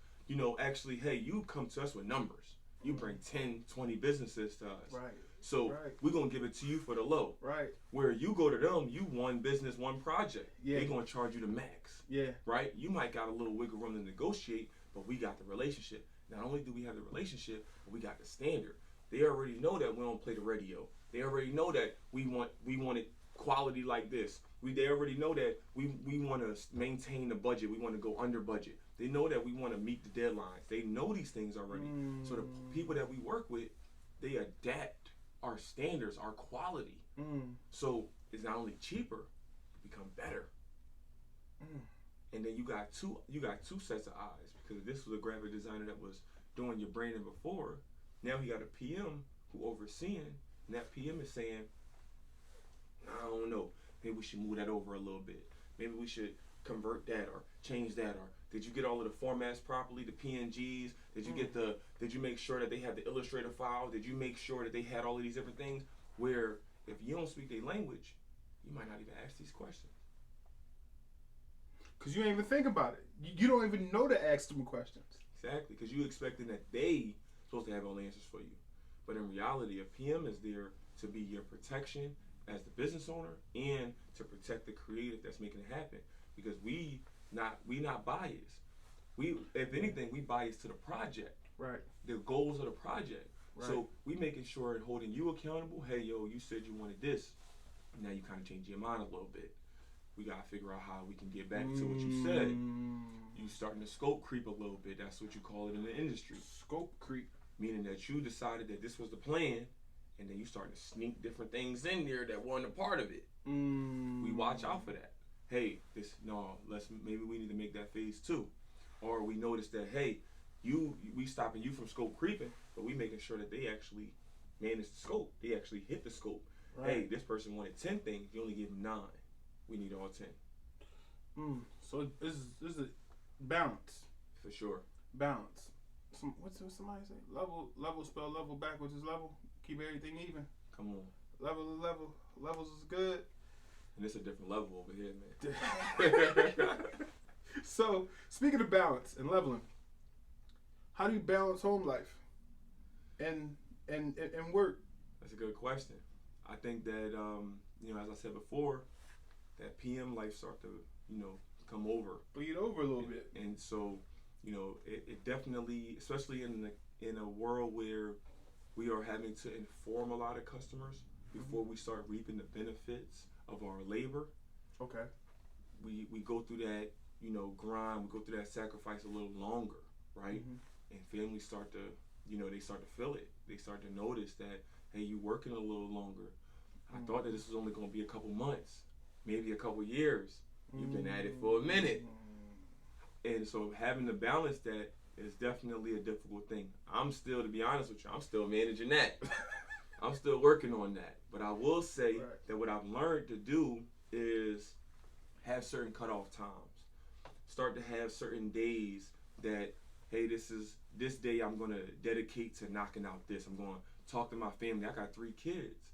actually, hey, you come to us with numbers. You bring 10, 20 businesses to us. Right. So we're going to give it to you for the low. Right. Where you go to them, you one business, one project. Yeah. They're going to charge you the max. Yeah. Right? You might got a little wiggle room to negotiate, but we got the relationship. Not only do we have the relationship, but we got the standard. They already know that we don't play the radio. They already know that we want it quality like this. They already know that we want to maintain the budget. We want to go under budget. They know that we want to meet the deadlines. They know these things already. So the people that we work with, they adapt our standards, our quality. So it's not only cheaper, it become better. And then you got two sets of eyes, because this was a graphic designer that was doing your branding before. Now he got a PM who overseeing, and that PM is saying, I don't know, maybe we should move that over a little bit. Maybe we should convert that or change that, or did you get all of the formats properly, the PNGs? Did you make sure that they had the Illustrator file? Did you make sure that they had all of these different things? Where if you don't speak their language, you might not even ask these questions. Because you ain't even think about it. You don't even know to ask them questions. Exactly, because you expecting that they supposed to have all the answers for you. But in reality, a PM is there to be your protection as the business owner and to protect the creative that's making it happen. Because we not biased. If anything, we biased to the project. Right. The goals of the project. Right. So we making sure and holding you accountable. Hey, yo, you said you wanted this. Now you kind of change your mind a little bit. We got to figure out how we can get back to what you said. You starting to scope creep a little bit. That's what you call it in the industry. Scope creep. Meaning that you decided that this was the plan, and then you starting to sneak different things in there that weren't a part of it. We watch out for that. Hey, maybe we need to make that phase 2. Or we notice that, hey, we stopping you from scope creeping, but we making sure that they actually manage the scope. They actually hit the scope. Right. Hey, this person wanted 10 things. You only give them 9. We need all 10. So this is a balance. For sure. Balance. What's somebody say? Level spell level backwards is level. Keep everything even. Come on. Levels is good. And it's a different level over here, man. So, speaking of balance and leveling, how do you balance home life and work? That's a good question. I think that as I said before, that PM life start to come over, bleed over a little bit, and so it definitely, especially in a world where we are having to inform a lot of customers before we start reaping the benefits of our labor. Okay. We go through that grind, we go through that sacrifice a little longer, right? And families start to they start to feel it. They start to notice that, hey, you working a little longer. I thought that this was only going to be a couple months, maybe a couple years. You've been at it for a minute. And so having to balance that is definitely a difficult thing. To be honest with you, I'm still managing that. I'm still working on that. But I will say that what I've learned to do is have certain cutoff times. Start to have certain days that, hey, this day I'm going to dedicate to knocking out this. I'm going to talk to my family. I got 3 kids.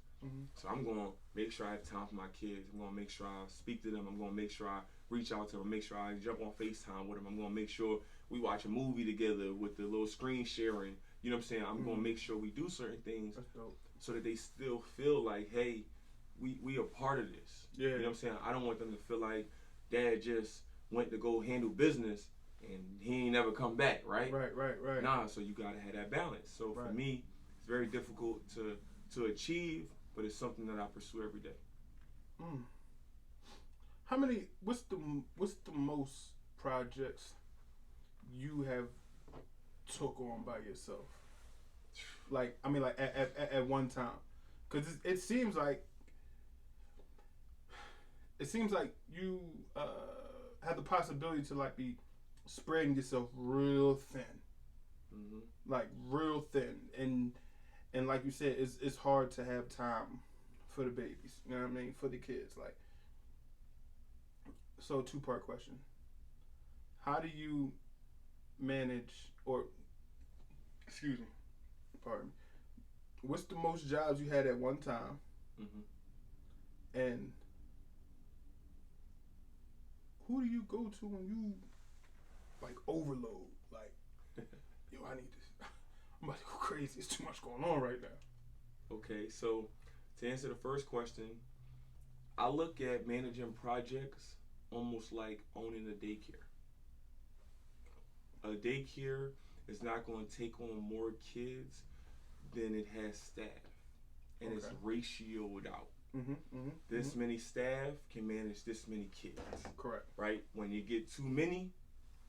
So I'm going to make sure I have time for my kids. I'm going to make sure I speak to them. I'm going to make sure I reach out to them. Make sure I jump on FaceTime with them. I'm going to make sure we watch a movie together with the little screen sharing. You know what I'm saying? I'm going to make sure we do certain things so that they still feel like, hey, we are part of this. Yeah. You know what I'm saying? I don't want them to feel like dad just went to go handle business and he ain't never come back, right? Right. Nah, so you got to have that balance. So for me, it's very difficult to achieve, but it's something that I pursue every day. What's the most projects you have took on by yourself? Like, I mean, like at one time, because it seems like you have the possibility to like be spreading yourself real thin, like real thin, and like you said, it's hard to have time for the babies. You know what I mean? For the kids, like. So, two-part question: how do you manage, or excuse me, pardon me? What's the most jobs you had at one time, and who do you go to when you like overload? Like, yo, I need this. I'm about to go crazy. It's too much going on right now. Okay, so to answer the first question, I look at managing projects almost like owning a daycare. A daycare is not going to take on more kids than it has staff, and it's ratioed out. This many staff can manage this many kids. Correct. Right? When you get too many,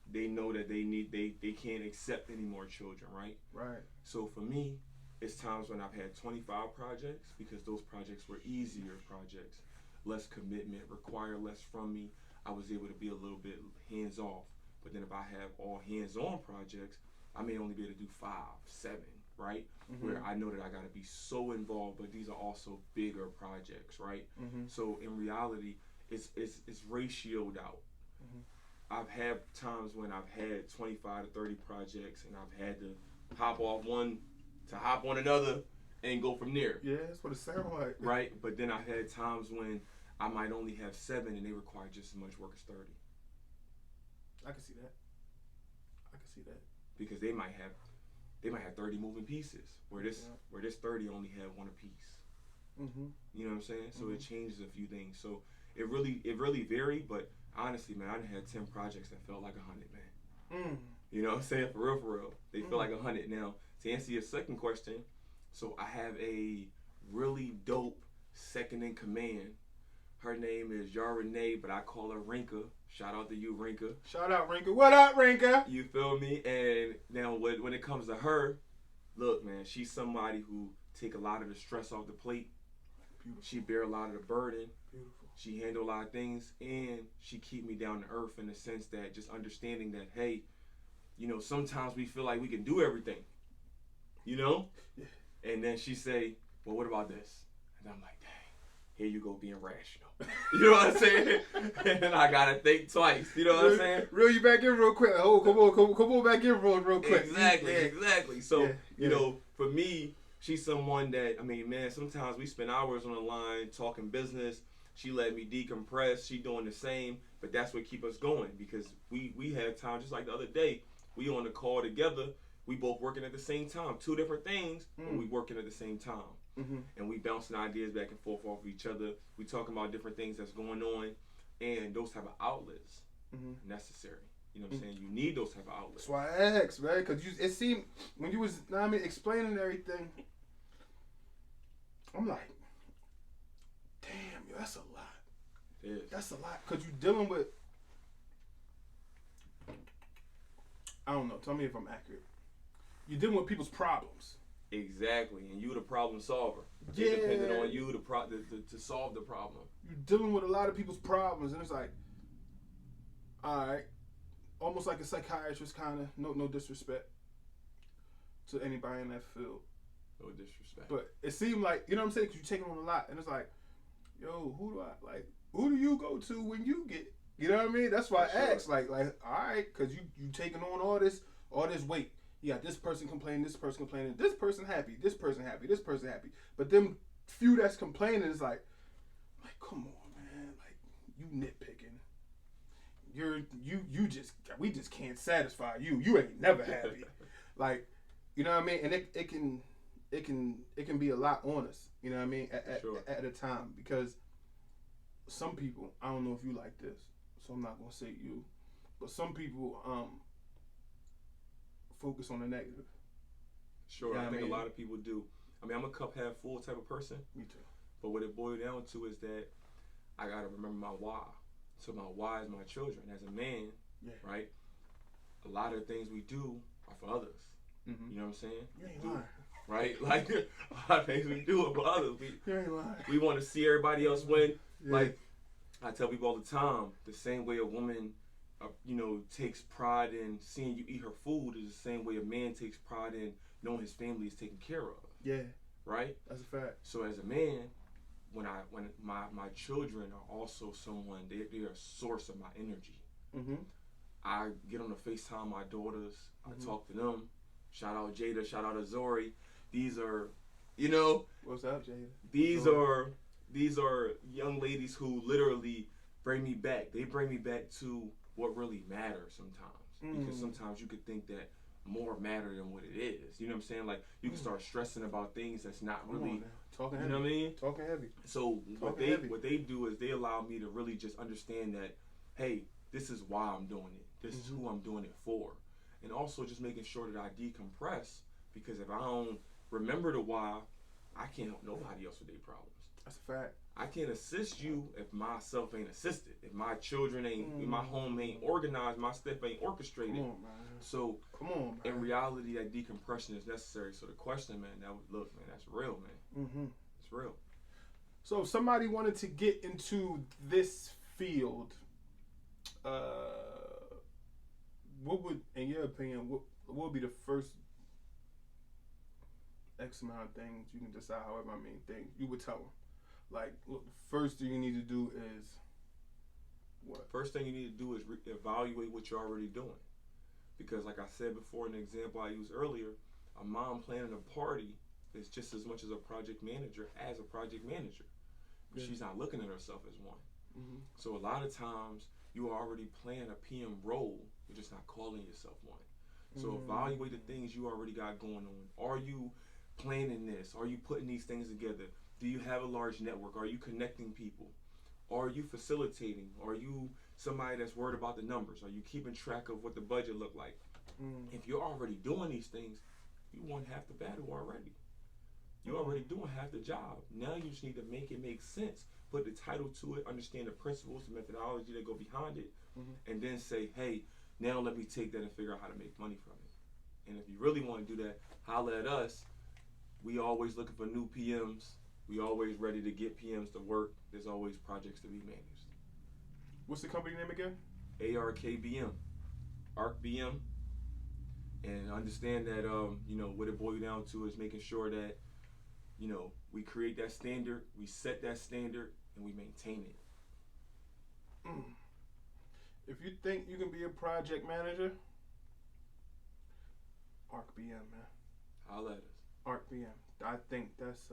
they know that they can't accept any more children, right? Right. So for me, it's times when I've had 25 projects because those projects were easier projects, less commitment, require less from me. I was able to be a little bit hands off. But then if I have all hands-on projects, I may only be able to do 5, 7, right? Where I know that I got to be so involved, but these are also bigger projects, right? So in reality, it's ratioed out. I've had times when I've had 25 to 30 projects, and I've had to hop off one to hop on another and go from there. Yeah, that's what it sounds like. Right? But then I've had times when I might only have 7 and they require just as much work as 30. I can see that. Because they might have 30 moving pieces, where this 30 only had one apiece. You know what I'm saying? So it changes a few things. So it really varied. But honestly, man, I done had 10 projects that felt like 100, man. You know what I'm saying? For real. They feel like 100. Now, to answer your second question, so I have a really dope second in command. Her name is Renee, but I call her Rinka. Shout out to you, Rinka. Shout out, Rinka. What up, Rinka? You feel me? And now when it comes to her, look, man, she's somebody who take a lot of the stress off the plate. Beautiful. She bear a lot of the burden. Beautiful. She handle a lot of things, and she keep me down to earth in the sense that just understanding that, hey, you know, sometimes we feel like we can do everything, you know? Yeah. And then she say, well, what about this? And I'm like, dang, here you go being rational. You know what I'm saying? And I gotta think twice. You know what I'm saying? Reel you back in real quick. Oh, come on back in real quick. Exactly. So, you know, for me, she's someone that, I mean, man, sometimes we spend hours on the line talking business. She let me decompress. She doing the same. But that's what keep us going, because we have time, just like the other day, we on the call together. We both working at the same time. 2 different things, but we working at the same time. And we bouncing ideas back and forth off of each other. We talking about different things that's going on, and those type of outlets necessary. You know what I'm saying? You need those type of outlets. That's why I asked, man, because it seemed when you was, explaining everything, I'm like, damn, yo, that's a lot. It is. That's a lot, because you're dealing with, I don't know, tell me if I'm accurate. You're dealing with people's problems. Exactly, and you the problem solver. Yeah. It depending on you to solve the problem. You're dealing with a lot of people's problems, and it's like, all right, almost like a psychiatrist, kind of. No disrespect to anybody in that field. No disrespect. But it seemed like, you know what I'm saying, because you're taking on a lot, and it's like, yo, who do you go to when you get, you know what I mean? That's why I asked, like, all right, because you taking on all this weight. You got this person complaining, this person complaining, this person happy, this person happy, this person happy. But them few that's complaining is like, come on, man, like, you nitpicking. We just can't satisfy you. You ain't never happy. Like, you know what I mean? And it can be a lot on us, you know what I mean, at a time, because some people, I don't know if you like this, so I'm not gonna say you, but some people focus on the negative. Sure, you know I think a lot of people do. I mean, I'm a cup half full type of person. Me too. But what it boils down to is that I gotta remember my why. So my why is my children. As a man, right? A lot of the things we do are for others. You know what I'm saying? You ain't lying. right? Like a lot of things we do it for others. You ain't lying. We want to see everybody else win. Yeah. Like I tell people all the time, the same way a woman, takes pride in seeing you eat her food is the same way a man takes pride in knowing his family is taken care of. Yeah. Right? That's a fact. So as a man, when my children are also someone, they're a source of my energy. Mm-hmm. I get on the FaceTime my daughters. Mm-hmm. I talk to them. Shout out Jada. Shout out Azori. These are, What's up, Jada? These are young ladies who literally bring me back. They bring me back to what really matters sometimes. Because sometimes you could think that more matter than what it is. You know what I'm saying? Like you can start stressing about things that's not really. Talking heavy. You know what I mean? Talking heavy. So what they do is they allow me to really just understand that, hey, this is why I'm doing it. This is who I'm doing it for. And also just making sure that I decompress, because if I don't remember the why, I can't help nobody else with their problems. That's a fact. I can't assist you if myself ain't assisted. If my children ain't, if my home ain't organized, my stuff ain't orchestrated. Come on, man. So come on, man. In reality, that decompression is necessary. So the question, man, look, man, that's real, man. Mm-hmm. It's real. So if somebody wanted to get into this field, what would, in your opinion, what would be the first X amount of things you can decide, however many things you would tell them? Like, look, the first thing you need to do is what? First thing you need to do is evaluate what you're already doing. Because like I said before in the example I used earlier, a mom planning a party is just as much as a project manager as a project manager. But she's not looking at herself as one. Mm-hmm. So a lot of times you are already playing a PM role, you're just not calling yourself one. So evaluate the things you already got going on. Are you planning this? Are you putting these things together? Do you have a large network? Are you connecting people? Are you facilitating? Are you somebody that's worried about the numbers? Are you keeping track of what the budget look like? If you're already doing these things, you won half the battle already. You're already doing half the job. Now you just need to make it make sense. Put the title to it, understand the principles, the methodology that go behind it, and then say, hey, now let me take that and figure out how to make money from it. And if you really want to do that, holla at us. We always looking for new PMs. We always ready to get PMs to work. There's always projects to be managed. What's the company name again? ARKBM. ARKBM. And understand that, what it boils down to is making sure that, we create that standard, we set that standard, and we maintain it. If you think you can be a project manager, ARKBM, man. Holla at us. ARKBM. I think that's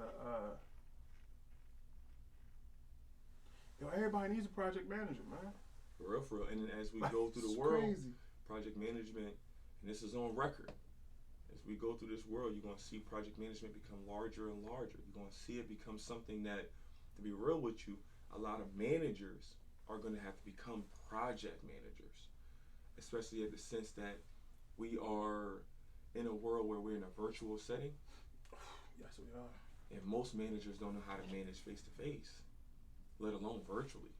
everybody needs a project manager, man. For real. And as we go through the world, crazy. Project management, and this is on record, as we go through this world, you're going to see project management become larger and larger. You're going to see it become something that, to be real with you, a lot of managers are going to have to become project managers, especially in the sense that we are in a world where we're in a virtual setting. Yes, we are. And most managers don't know how to manage face-to-face, let alone virtually,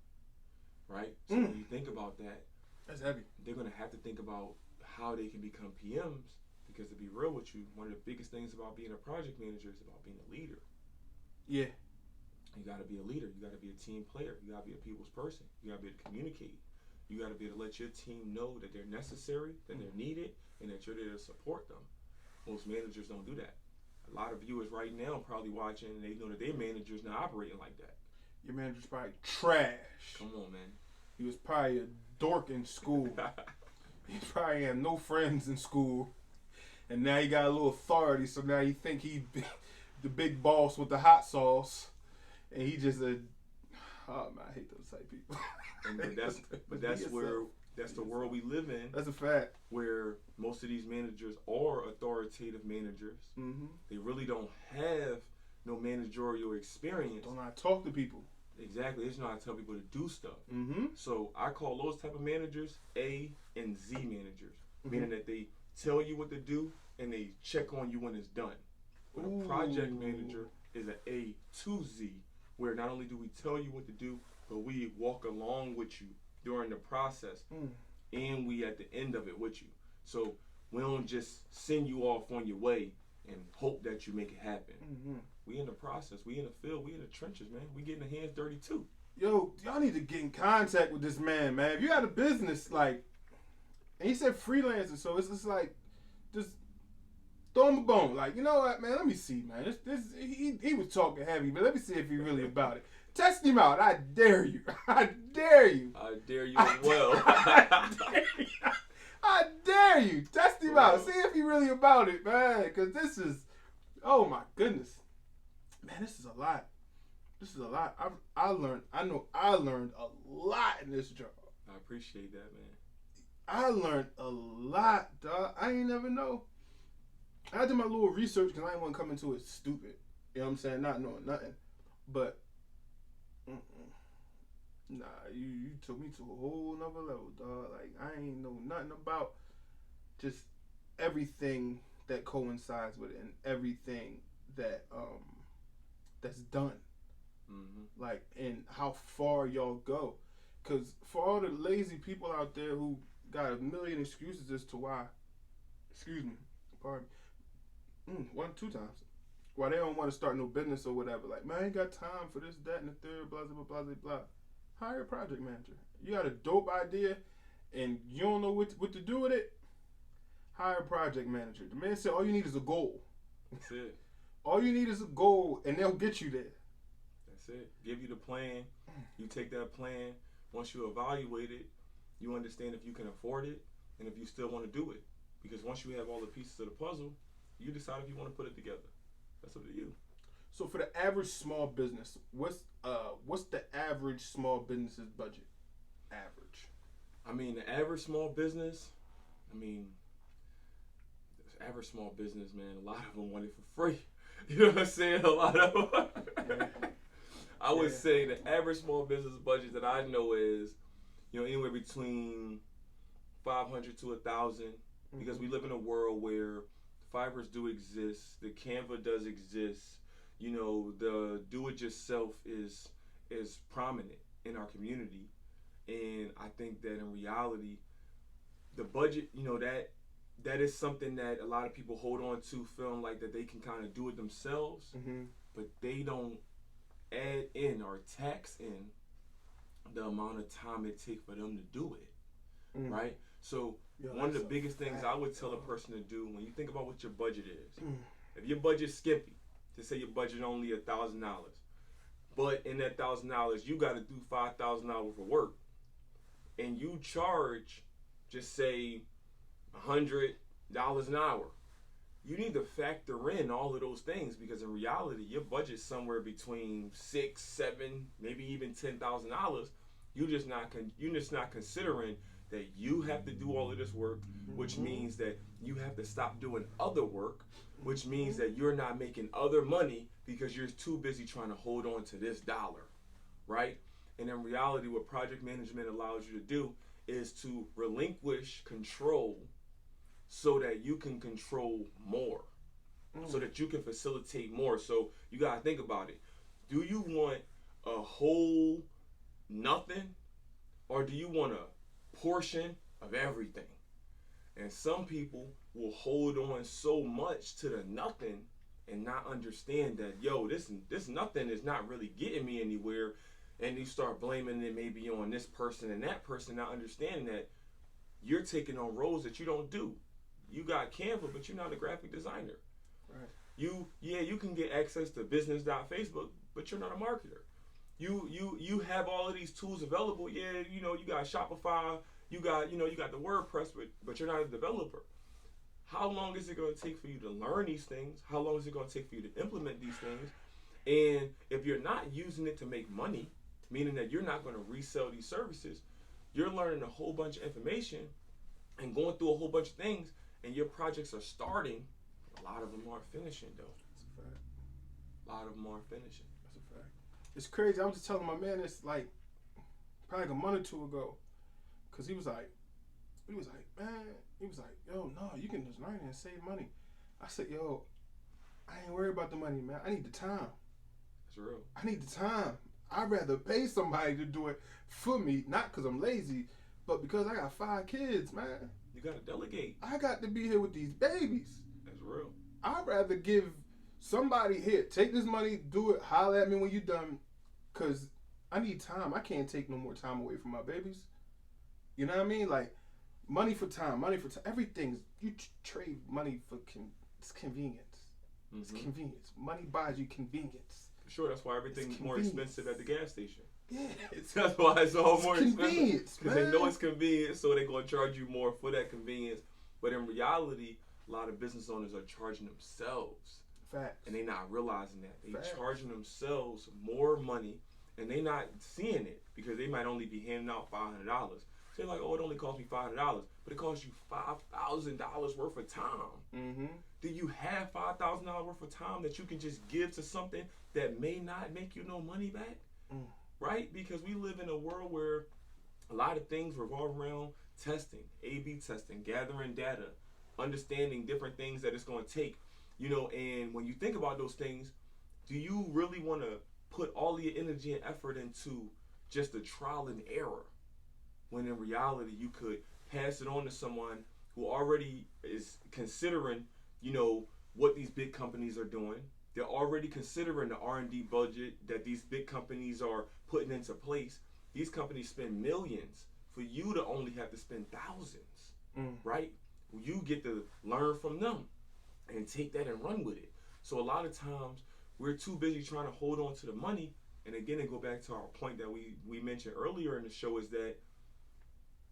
right? So when you think about that, that's heavy. They're going to have to think about how they can become PMs, because to be real with you, one of the biggest things about being a project manager is about being a leader. Yeah. You got to be a leader. You got to be a team player. You got to be a people's person. You got to be able to communicate. You got to be able to let your team know that they're necessary, that they're needed, and that you're there to support them. Most managers don't do that. A lot of viewers right now probably watching, and they know that their manager's not operating like that. Your manager's probably trash. Come on, man. He was probably a dork in school. He probably had no friends in school. And now he got a little authority, so now he think he the big boss with the hot sauce. And he just oh man, I hate those type of people. But that's the world we live in. That's a fact. Where most of these managers are authoritative managers. They really don't have no managerial experience. Don't know how to talk to people. Exactly. They just know how to tell people to do stuff. So I call those type of managers A and Z managers, meaning that they tell you what to do and they check on you when it's done. But a project manager is an A to Z, where not only do we tell you what to do, but we walk along with you during the process, and we at the end of it with you. So we don't just send you off on your way and hope that you make it happen. Mm-hmm. We in the process. We in the field. We in the trenches, man. We getting the hands dirty too. Yo, y'all need to get in contact with this man, man. If you got a business, like, and he said freelancing, so it's just like, just throw him a bone. Like, you know what, man? Let me see, man. He was talking heavy, but let me see if he really about it. Test him out. I dare you. I dare you. I dare you as well. I dare you. Test him out. See if he really about it, man. Because this is, oh my goodness, man. This is a lot. This is a lot. I learned a lot in this job. I appreciate that, man. I learned a lot, dog. I ain't never know. I did my little research because I didn't want to come into it stupid. You know what I'm saying? Not knowing nothing. But, nah, you took me to a whole nother level, dog. Like, I ain't know nothing about just everything that coincides with it and everything that that's done. Mm-hmm. Like, and how far y'all go. Because for all the lazy people out there who got a million excuses as to why, pardon me, 1, 2 times, why they don't want to start no business or whatever. Like, man, I ain't got time for this, that, and the third, blah, blah, blah, blah, blah. Hire a project manager. You got a dope idea and you don't know what to do with it, hire a project manager. The man said all you need is a goal. That's it. All you need is a goal and they'll get you there. That's it. Give you the plan. You take that plan. Once you evaluate it, you understand if you can afford it and if you still want to do it. Because once you have all the pieces of the puzzle, you decide if you want to put it together. That's up to you. So for the average small business, what's the average small business's budget? Average. I mean, the average small business, average small business, man, a lot of them want it for free. You know what I'm saying? A lot of them. Yeah. I would say the average small business budget that I know is, anywhere between 500 to 1,000, because we live in a world where fibers do exist, the Canva does exist, the do-it-yourself is prominent in our community, and I think that in reality, the budget, that is something that a lot of people hold on to, feeling like that they can kind of do it themselves, but they don't add in or tax in the amount of time it takes for them to do it, right? So one of the biggest things I would tell a person to do when you think about what your budget is, if your budget's skimpy, to say your budget only $1,000, but in that $1,000 you got to do $5,000 worth of work, and you charge, just say, $100 an hour. You need to factor in all of those things, because in reality, your budget's somewhere between $6,000, $7,000, maybe even $10,000. You're just not considering that you have to do all of this work, which means that you have to stop doing other work, which means that you're not making other money because you're too busy trying to hold on to this dollar, right? And in reality, what project management allows you to do is to relinquish control so that you can control more, so that you can facilitate more. So you gotta think about it. Do you want a whole nothing, or do you want a portion of everything? And some people will hold on so much to the nothing and not understand that, this nothing is not really getting me anywhere. And you start blaming it maybe on this person and that person, not understanding that you're taking on roles that you don't do. You got Canva, but you're not a graphic designer. Right. You can get access to business.facebook, but you're not a marketer. You have all of these tools available. Yeah, you got Shopify, you got the WordPress, but you're not a developer. How long is it going to take for you to learn these things? How long is it going to take for you to implement these things? And if you're not using it to make money, meaning that you're not going to resell these services, you're learning a whole bunch of information and going through a whole bunch of things, and your projects are starting. A lot of them aren't finishing, though. That's a fact. A lot of them aren't finishing. That's a fact. It's crazy. I was just telling my man this like probably a month or two ago, because he was like, yo, no, you can just learn and save money. I said, yo, I ain't worried about the money, man. I need the time. That's real. I need the time. I'd rather pay somebody to do it for me, not because I'm lazy, but because I got 5 kids, man. You got to delegate. I got to be here with these babies. That's real. I'd rather give somebody here, take this money, do it, holler at me when you're done, because I need time. I can't take no more time away from my babies. You know what I mean? Like, money for time. Everything's, you trade money for it's convenience. It's convenience. Money buys you convenience. Sure, that's why everything's more expensive at the gas station. Yeah, that's why it's all more expensive. Because they know it's convenient, so they're going to charge you more for that convenience. But in reality, a lot of business owners are charging themselves. Facts. And they're not realizing that. They're Facts. charging themselves more money, and they're not seeing it because they might only be handing out $500. So they're like, oh, it only cost me $500. But it costs you $5,000 worth of time. Mm-hmm. Do you have $5,000 worth of time that you can just give to something that may not make you no money back? Right? Because we live in a world where a lot of things revolve around testing, A/B testing, gathering data, understanding different things that it's going to take. You know, and when you think about those things, do you really want to put all your energy and effort into just a trial and error? When in reality, you could pass it on to someone who already is considering, you know, what these big companies are doing. They're already considering the R&D budget that these big companies are putting into place. These companies spend millions for you to only have to spend thousands, right? You get to learn from them and take that and run with it. So a lot of times we're too busy trying to hold on to the money. And again, and go back to our point that we mentioned earlier in the show, is that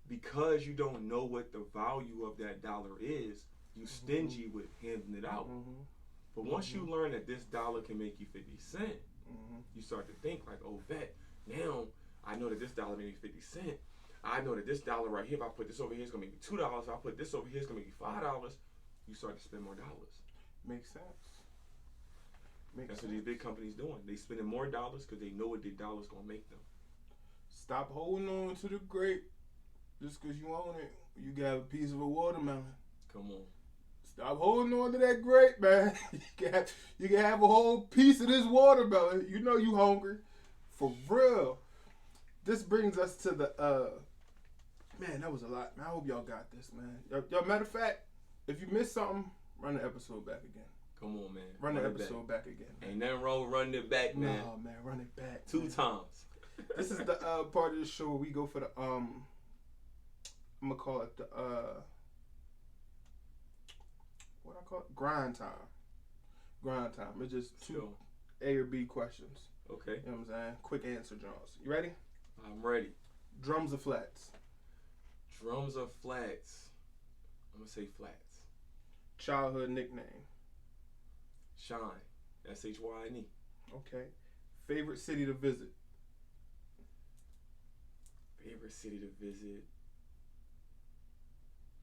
because you don't know what the value of that dollar is, you stingy with handing it out. But once you learn that this dollar can make you 50 cents, you start to think like, oh, bet, now I know that this dollar made me 50 cents. I know that this dollar right here, if I put this over here, it's going to make me $2. If I put this over here, it's going to make me $5. You start to spend more dollars. Makes sense. That's what these big companies doing. They spending more dollars because they know what their dollar's going to make them. Stop holding on to the grape just because you own it. You got a piece of a watermelon. Come on. Stop holding on to that grape, man. You can have a whole piece of this watermelon. You know you hungry. For real. This brings us to the, man, that was a lot, man. I hope y'all got this, man. Y'all, matter of fact, if you missed something, run the episode back again. Come on, man. Run the episode back again. Man. Ain't nothing wrong with running it back, man. No, man, run it back. 2 times. This is the part of the show where we go for the, I'm going to call it the, what I call it? Grind time. Grind time. It's just 2 A or B questions. Okay. You know what I'm saying? Quick answer, Jones. You ready? I'm ready. Drums or flats? Drums or flats? I'm going to say flats. Childhood nickname? Shine. S-H-Y-N-E. Okay. Favorite city to visit? Favorite city to visit?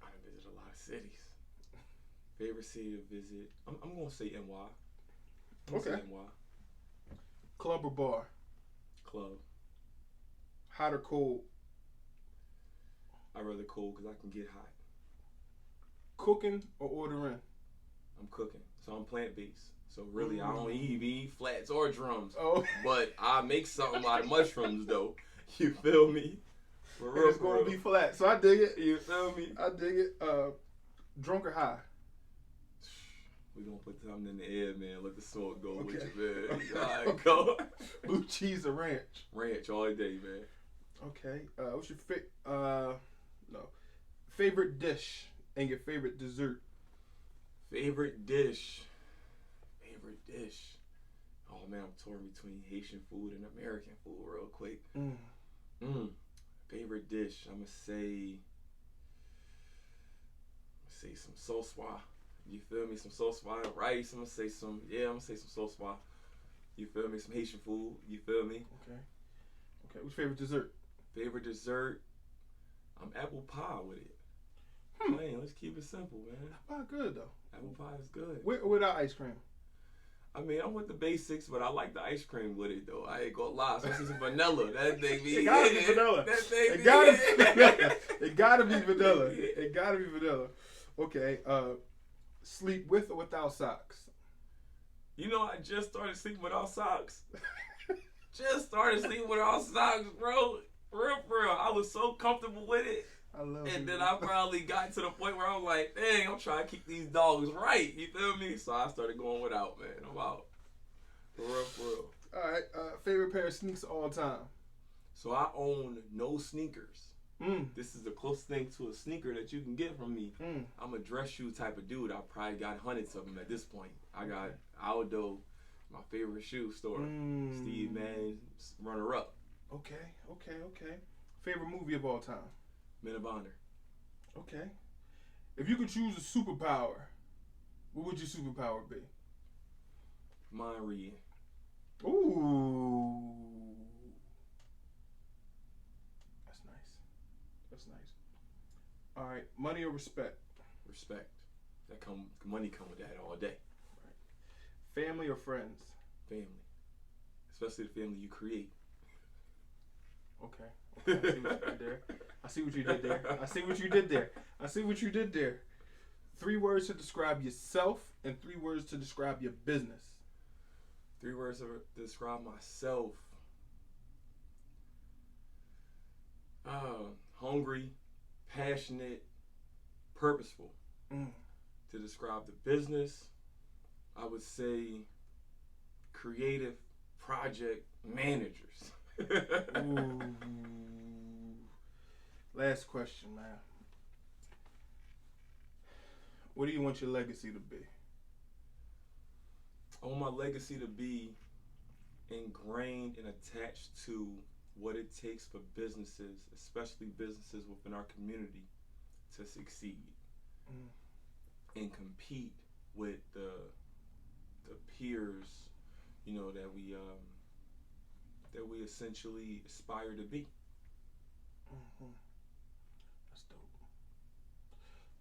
I done visited a lot of cities. Favorite city to visit? I'm going to say NY. Okay. Say NY. Club or bar? Club. Hot or cold? I'd rather cold because I can get hot. Cooking or ordering? I'm cooking. So I'm plant-based. So really, I don't eat flats or drums. Oh. But I make something out of mushrooms, though. You feel me? For real, it's going to be flat. So I dig it. You feel me? I dig it. Drunk or high? We're going to put something in the air, man. Let the sword go with you, man. Okay. All right, go. Blue cheese or ranch? Ranch all day, man. Okay. What's your favorite dish and your favorite dessert? Favorite dish. Oh, man, I'm torn between Haitian food and American food real quick. Favorite dish. I'm going to say some sauce soir. You feel me? Some sauce soir and rice. I'm going to say some sauce soir. You feel me? Some Haitian food. You feel me? Okay. What's your favorite dessert? Favorite dessert? I'm apple pie with it. Plain. Let's keep it simple, man. Apple pie good, though. Apple pie is good. With or without ice cream? I mean, I'm with the basics, but I like the ice cream with it, though. I ain't gonna lie. Especially some vanilla. That thing be... It gotta be vanilla. That thing It gotta be vanilla. It gotta be vanilla. It gotta be vanilla. Okay. Sleep with or without socks? You know, I just started sleeping without socks. Just started sleeping without socks, bro. For real. I was so comfortable with it. I love it. And then I finally got to the point where I'm like, dang, I'm trying to keep these dogs right. You feel me? So I started going without, man. I'm out. For real. All right. Favorite pair of sneakers of all time? So I own no sneakers. This is the closest thing to a sneaker that you can get from me. I'm a dress shoe type of dude. I probably got hundreds of them at this point. I got Aldo, my favorite shoe store. Steve Mann's runner up. Okay. Favorite movie of all time? Men of Honor. Okay. If you could choose a superpower, what would your superpower be? Mind reading. Ooh. That's nice. All right. Money or respect? Respect. Money come with that all day. Right. Family or friends? Family. Especially the family you create. Okay. I see what you did there. 3 words to describe yourself and 3 words to describe your business. 3 words to describe myself. Hungry, passionate, purposeful. To describe the business, I would say creative project managers. Ooh. Last question, man. What do you want your legacy to be? I want my legacy to be ingrained and attached to what it takes for businesses, especially businesses within our community, to succeed and compete with the peers, that we essentially aspire to be. That's dope.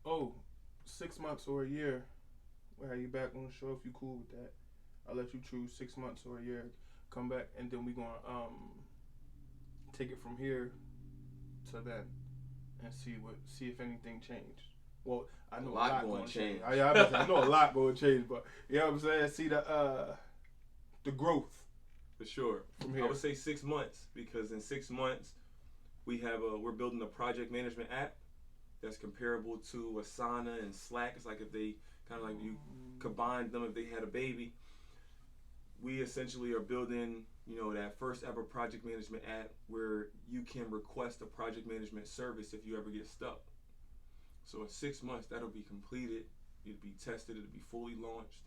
Oh, 6 months or a year, we'll have you back on the show if you cool with that. I'll let you choose 6 months or a year. Come back and then we're gonna take it from here to then and see if anything changed. Well, I know a lot going to change. I know a lot going to change, but you know what I'm saying? See the growth. For sure. From here. I would say 6 months, because in 6 months we're building a project management app that's comparable to Asana and Slack. It's like if they kind of like you combined them if they had a baby. We essentially are building, that first ever project management app where you can request a project management service if you ever get stuck. So in 6 months, that'll be completed. It'll be tested. It'll be fully launched.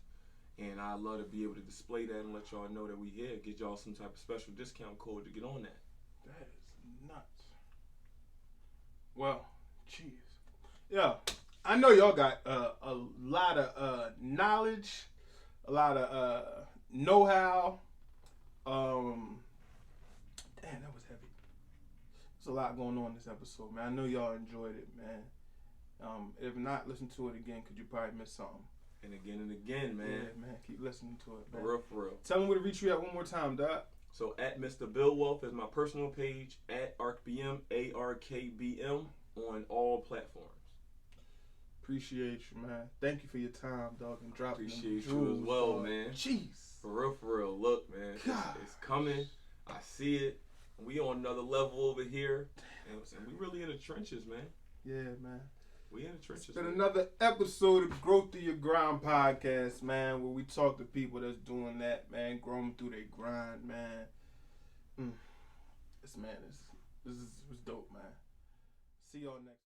And I'd love to be able to display that and let y'all know that we here. Get y'all some type of special discount code to get on that. That is nuts. Well, jeez. Yeah, I know y'all got a lot of knowledge, a lot of know-how. Damn, that was heavy. There's a lot going on in this episode, man. I know y'all enjoyed it, man. If not, listen to it again, because you probably missed something. And again, man. Yeah, man. Keep listening to it, man. For real. Tell them where to reach you at one more time, Doc. So at Mr. Bill Wealth is my personal page, at ArkBM, ARKBM, on all platforms. Appreciate you, man. Thank you for your time, dog, and dropping Appreciate you as well, man. Jeez. For real. Look, man, it's coming. I see it. We on another level over here. And we really in the trenches, man. Yeah, man. We in the trenches. It's been another episode of Grow Through Your Grind podcast, man, where we talk to people that's doing that, man, growing through their grind, man. This was dope, man. See y'all next.